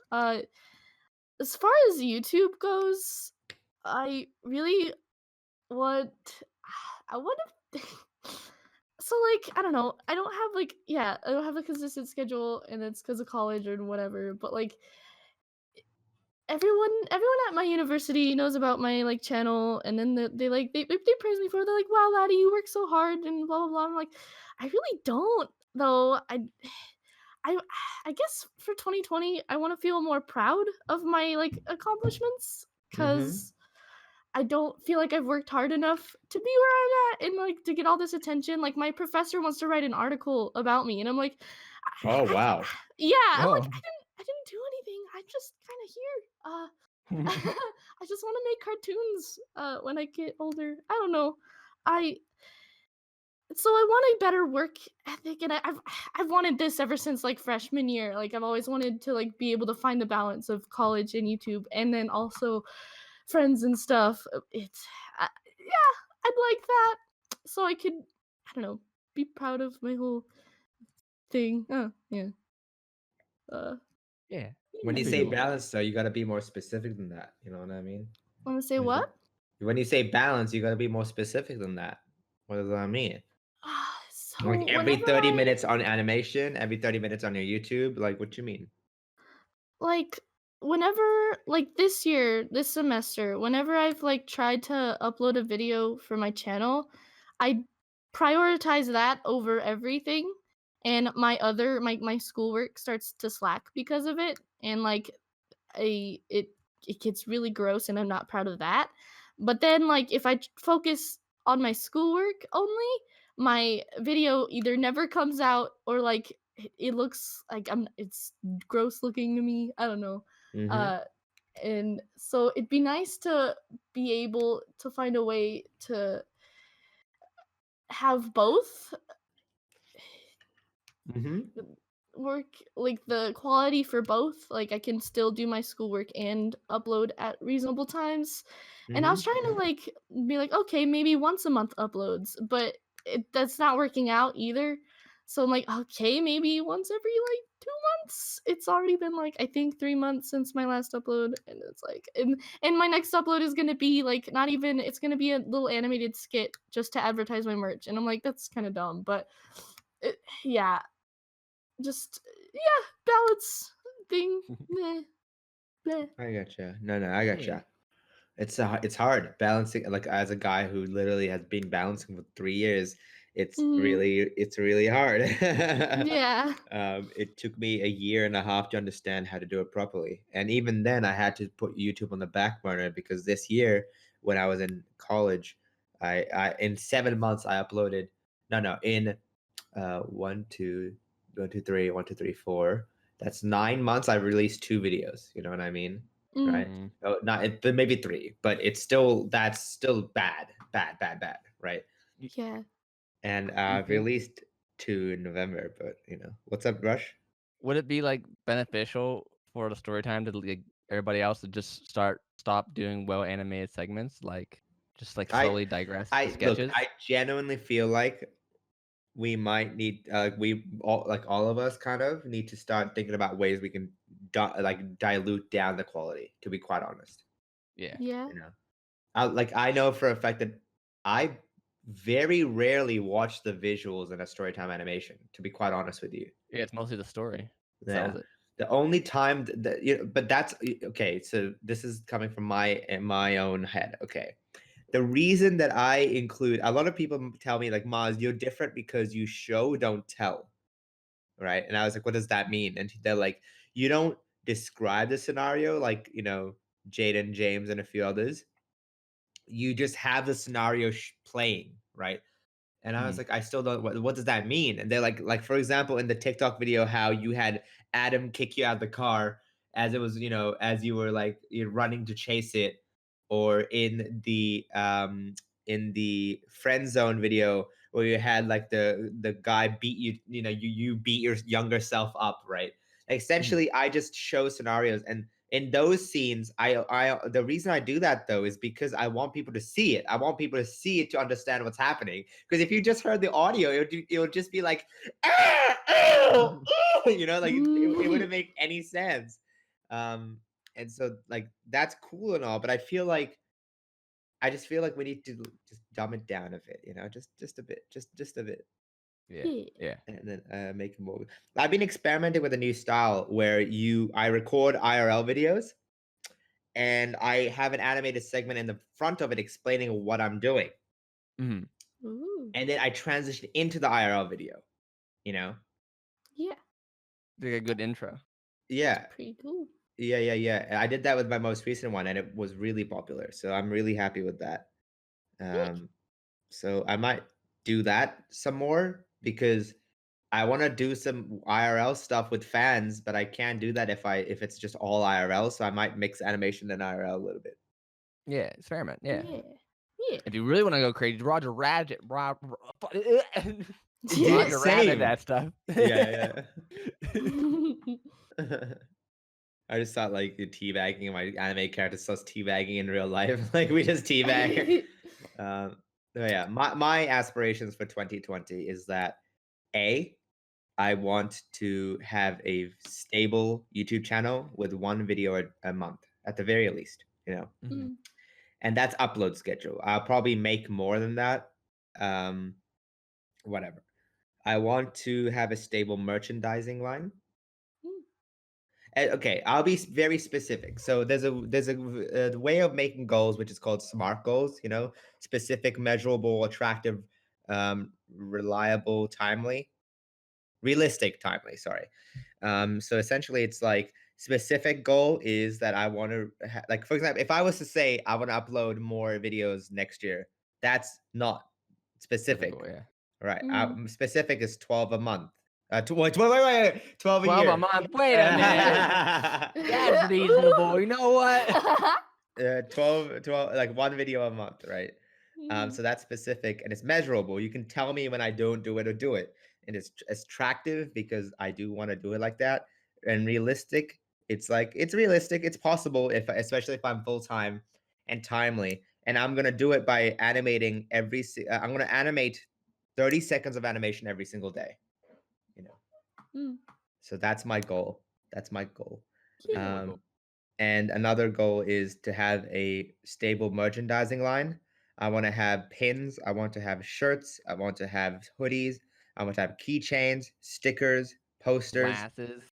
S3: As far as YouTube goes, I really what I would have. So like I don't know. I don't have like I don't have a consistent schedule, and it's because of college or whatever. But like everyone at my university knows about my like channel, and then they praise me for it. They're like, "Wow, Laddie, you work so hard," and blah blah blah. I'm like, I really don't though. I I guess for 2020, I want to feel more proud of my like accomplishments
S1: Mm-hmm.
S3: because I don't feel like I've worked hard enough to be where I'm at and like to get all this attention. Like my professor wants to write an article about me, and I'm like,
S1: Oh wow.
S3: yeah, I'm like,
S2: Oh.
S3: I didn't do anything. I'm just kind of here. I just want to make cartoons. When I get older, I don't know. I so I want a better work ethic, and I've wanted this ever since like freshman year. Like I've always wanted to like be able to find the balance of college and YouTube, and then also friends and stuff. Yeah, I'd like that, so I could I don't know be proud of my whole thing. Oh yeah. Uh,
S2: Yeah.
S1: When
S2: That'd
S1: you
S2: be
S1: say
S2: cool.
S1: balance, though, you got to be more specific than that. You know what I mean?
S3: Want to say
S1: When you say,
S3: what?
S1: when you say balance, you got to be more specific than that. What does that mean? Like
S3: So
S1: every
S3: whenever
S1: 30
S3: I
S1: minutes on animation, every 30 minutes on your YouTube. Like, what you mean?
S3: like whenever like this semester, whenever I've like tried to upload a video for my channel, I prioritize that over everything, and my schoolwork starts to slack because of it, and like I it gets really gross, and I'm not proud of that. But then like if focus on my schoolwork only, my video either never comes out or like it looks like it's gross looking to me. I don't know.
S1: Mm-hmm.
S3: Uh and so it'd be nice to be able to find a way to have both
S1: Mm-hmm.
S3: work like the quality for both, like I can still do my schoolwork and upload at reasonable times. And I
S1: Mm-hmm.
S3: was trying to like be like, okay, maybe once a month uploads, but that's not working out either. So I'm like, okay, maybe once every like 2 months. It's already been like I think 3 months since my last upload, and it's like and my next upload is gonna be like not even it's gonna be a little animated skit just to advertise my merch, and I'm like that's kind of dumb, but yeah, just balance thing. Meh, bleh.
S1: I gotcha. No, no, I
S2: Yeah.
S1: gotcha. It's hard balancing. Like as a guy who literally has been balancing for 3 years,
S3: Mhm.
S1: it's really hard.
S3: Yeah.
S1: It took me a year and a half to understand how to do it properly, and even then, I had to put YouTube on the back burner because this year, when I was in college, I in 7 months I uploaded. No, no, in one, two, 1, 2, 3, 1, 2, 3, 4. That's 9 months. I released 2 videos. You know what I mean,
S3: Mm,
S1: right?
S2: Mm.
S1: Oh, not it, but maybe 3, but it's still that's still bad, bad, bad, bad, right?
S2: You,
S3: yeah.
S1: And
S2: you
S1: I've
S2: think
S1: released 2 in November, but what's up, Rush?
S2: would it be like beneficial for the story time to like everybody else to just stop doing well animated segments, like just like
S1: I
S2: slowly digress to
S1: I look,
S2: sketches?
S1: I genuinely feel like we might need we all like all of us kind of need to start thinking about ways we can dilute down the quality, to be quite honest.
S2: Yeah.
S3: Yeah.
S1: You know, I know for a fact that I very rarely watch the visuals in a storytime animation, to be quite honest with you.
S2: Yeah, it's mostly the story that
S1: Yeah.
S2: sells it.
S1: The only time but that's okay. So this is coming from my own head. Okay. The reason that I include a lot of people tell me like, Maz, you're different because you show, don't tell, right? And I was like, what does that mean? And they're like, you don't describe the scenario like Jaden, James, and a few others. You just have the scenario playing, right? And I was
S2: Mhm.
S1: like, I still don't. What does that mean? And they're like, for example, in the TikTok video, how you had Adam kick you out of the car as it was, as you were like you're running to chase it, or in the friend zone video where you had like the guy beat you, you beat your younger self up, right?
S2: Mhm.
S1: Essentially, I just show scenarios, and in those scenes, I the reason I do that though is because I want people to see it. I want people to see it to understand what's happening. Because if you just heard the audio, it would just be like, ah, oh, oh, like it
S3: Mm.
S1: wouldn't make any sense. And so like that's cool and all, but I feel like I just feel like we need to just dumb it down a bit, just a bit, just a bit,
S2: Yeah.
S3: Yeah.
S2: Yeah.
S1: and then make it more. I've been experimenting with a new style where I record IRL videos, and I have an animated segment in the front of it explaining what I'm doing,
S2: Hmm.
S3: Ooh.
S1: and then I transition into the IRL video. You know?
S3: Yeah.
S2: Like a good intro.
S1: Yeah.
S3: Pretty cool.
S1: Yeah. I did that with my most recent one, and it was really popular. So I'm really happy with that.
S3: Yeah.
S1: So I might do that some more because I want to do some IRL stuff with fans, but I can't do that if it's just all IRL. So I might mix animation and IRL a little bit.
S2: Yeah, experiment. Yeah.
S3: Yeah. Yeah.
S2: If you really want to go crazy, Roger Rabbit, Roger
S1: Yeah,
S2: Rabbit
S1: same.
S2: that stuff.
S1: Yeah. I just thought like the teabagging and my anime character starts teabagging in real life. Like we just teabag. Yeah, my aspirations for 2020 is that I want to have a stable YouTube channel with one video a month at the very least,
S2: Mhm.
S1: and that's upload schedule. I'll probably make more than that. Um, Whatever. I want to have a stable merchandising line. Okay, I'll be very specific. So there's a way of making goals which is called SMART goals. Specific, measurable, attractive, reliable, timely, realistic, timely. Sorry. So essentially, it's like specific goal is that I want to like, for example, if I was to say I want to upload more videos next year, that's not specific,
S2: Typical, yeah.
S1: right?
S3: Mm.
S1: Specific is 12 a month. 12 a
S2: 12 a
S1: year.
S2: month. Wait a minute. That's reasonable. You know what?
S1: 12, like one video a month, right? So that's specific and it's measurable. You can tell me when I don't do it or do it. And it's attractive because I do want to do it like that. And realistic, it's like it's realistic. It's possible especially if I'm full time and timely. And I'm gonna do it by animating I'm gonna animate 30 seconds of animation every single day. So that's my goal. That's my goal.
S3: Yeah.
S1: And another goal is to have a stable merchandising line. I want to have pins. I want to have shirts. I want to have hoodies. I want to have keychains, stickers, posters,
S2: Glasses.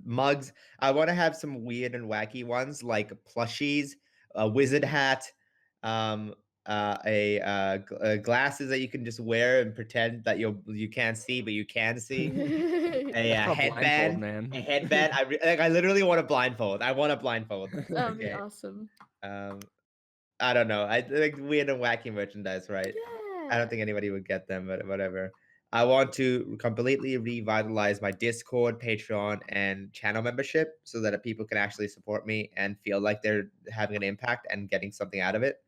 S1: mugs. I want to have some weird and wacky ones like plushies, a wizard hat, glasses that you can just wear and pretend that you can't see, but you can see. A
S2: That's called blindfold,
S1: headband.
S2: man.
S1: A headband. I literally want a blindfold. I want a blindfold.
S3: That would be
S1: Okay.
S3: awesome.
S1: I don't know. I like weird and wacky merchandise, right? I
S3: Yeah.
S1: don't think anybody would get them, but whatever. I want to completely revitalize my Discord, Patreon, and channel membership so that people can actually support me and feel like they're having an impact and getting something out of it.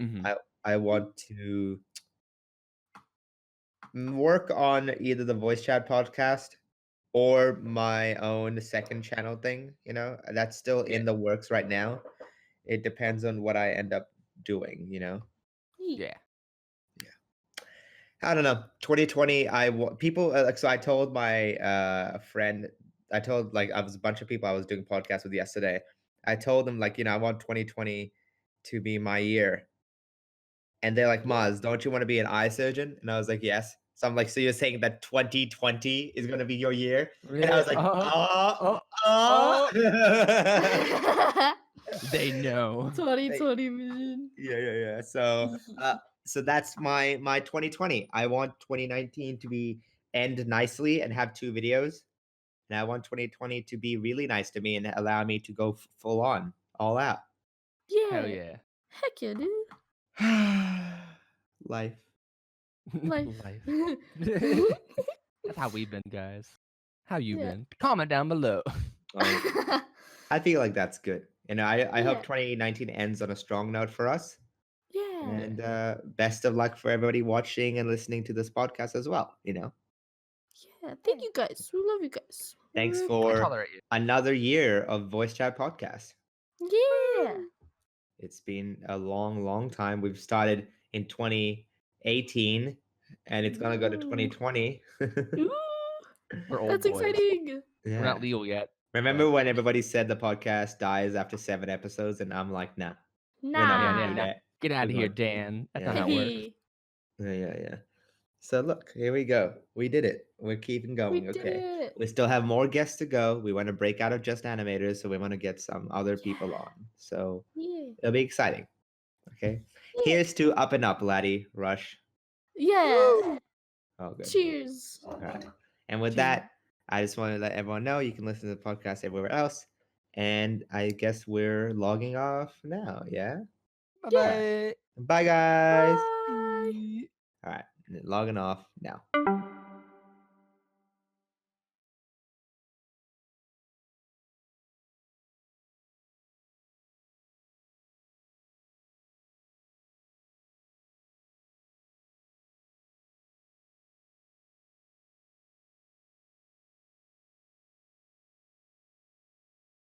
S2: Mhm.
S1: I want to work on either the voice chat podcast or my own second channel thing. That's still in the works right now. It depends on what I end up doing.
S2: Yeah.
S1: I don't know. 2020. People. So I told my friend. I told I was a bunch of people I was doing podcasts with yesterday. I told them I want 2020 to be my year, and they're like, Maaz, don't you want to be an eye surgeon? And I was like, yes. So I'm like, so you're saying that 2020 is going to be your year? And I was like,
S2: oh.
S1: oh.
S2: They know.
S3: 2020 vision.
S1: Yeah. So that's my 2020. I want 2019 to be end nicely and have 2 videos. And I want 2020 to be really nice to me and allow me to go full on, all out.
S3: Yeah.
S2: Hell yeah.
S3: Heck yeah, dude.
S1: Life.
S3: Life.
S2: That's how we've been, guys. How you been? Comment down below.
S1: I feel like that's good. I hope
S3: Yeah.
S1: 2019 ends on a strong note for us.
S3: Yeah.
S1: And best of luck for everybody watching and listening to this podcast as well.
S3: Yeah. Thank you guys. We love you guys.
S1: Thanks
S2: I
S1: for
S2: tolerate you.
S1: another year of Voice Chat Podcast.
S3: Yeah.
S1: It's been a long, long time. We've started in 2018 and it's going to go to
S3: Ooh.
S1: 2020.
S3: Ooh,
S2: We're old
S3: that's
S2: boys.
S3: exciting.
S2: We're not legal yet.
S1: Remember when everybody said the podcast dies after 7 episodes? And I'm like, nah. We're not gonna
S3: Nah.
S1: do that.
S2: Get out of
S1: We're
S2: here,
S1: going-
S2: Dan. That's not
S1: Yeah.
S2: how it works.
S1: Yeah. So look, here we go. We did it. We're keeping going.
S3: We did
S1: Okay.
S3: it.
S1: We still have more guests to go. We want to break out of just animators, so we want to get some other people on. So
S3: Yeah.
S1: it'll be exciting. Okay.
S3: Yeah.
S1: Here's to up and up, Laddi. Rush.
S3: Yeah.
S1: Oh, good.
S3: Cheers.
S1: All right. And with
S2: Cheers.
S1: that, I just want to let everyone know you can listen to the podcast everywhere else. And I guess we're logging off now. Yeah.
S2: Bye-bye.
S1: Bye, guys.
S3: Bye.
S2: Bye.
S1: All right. Logging off now.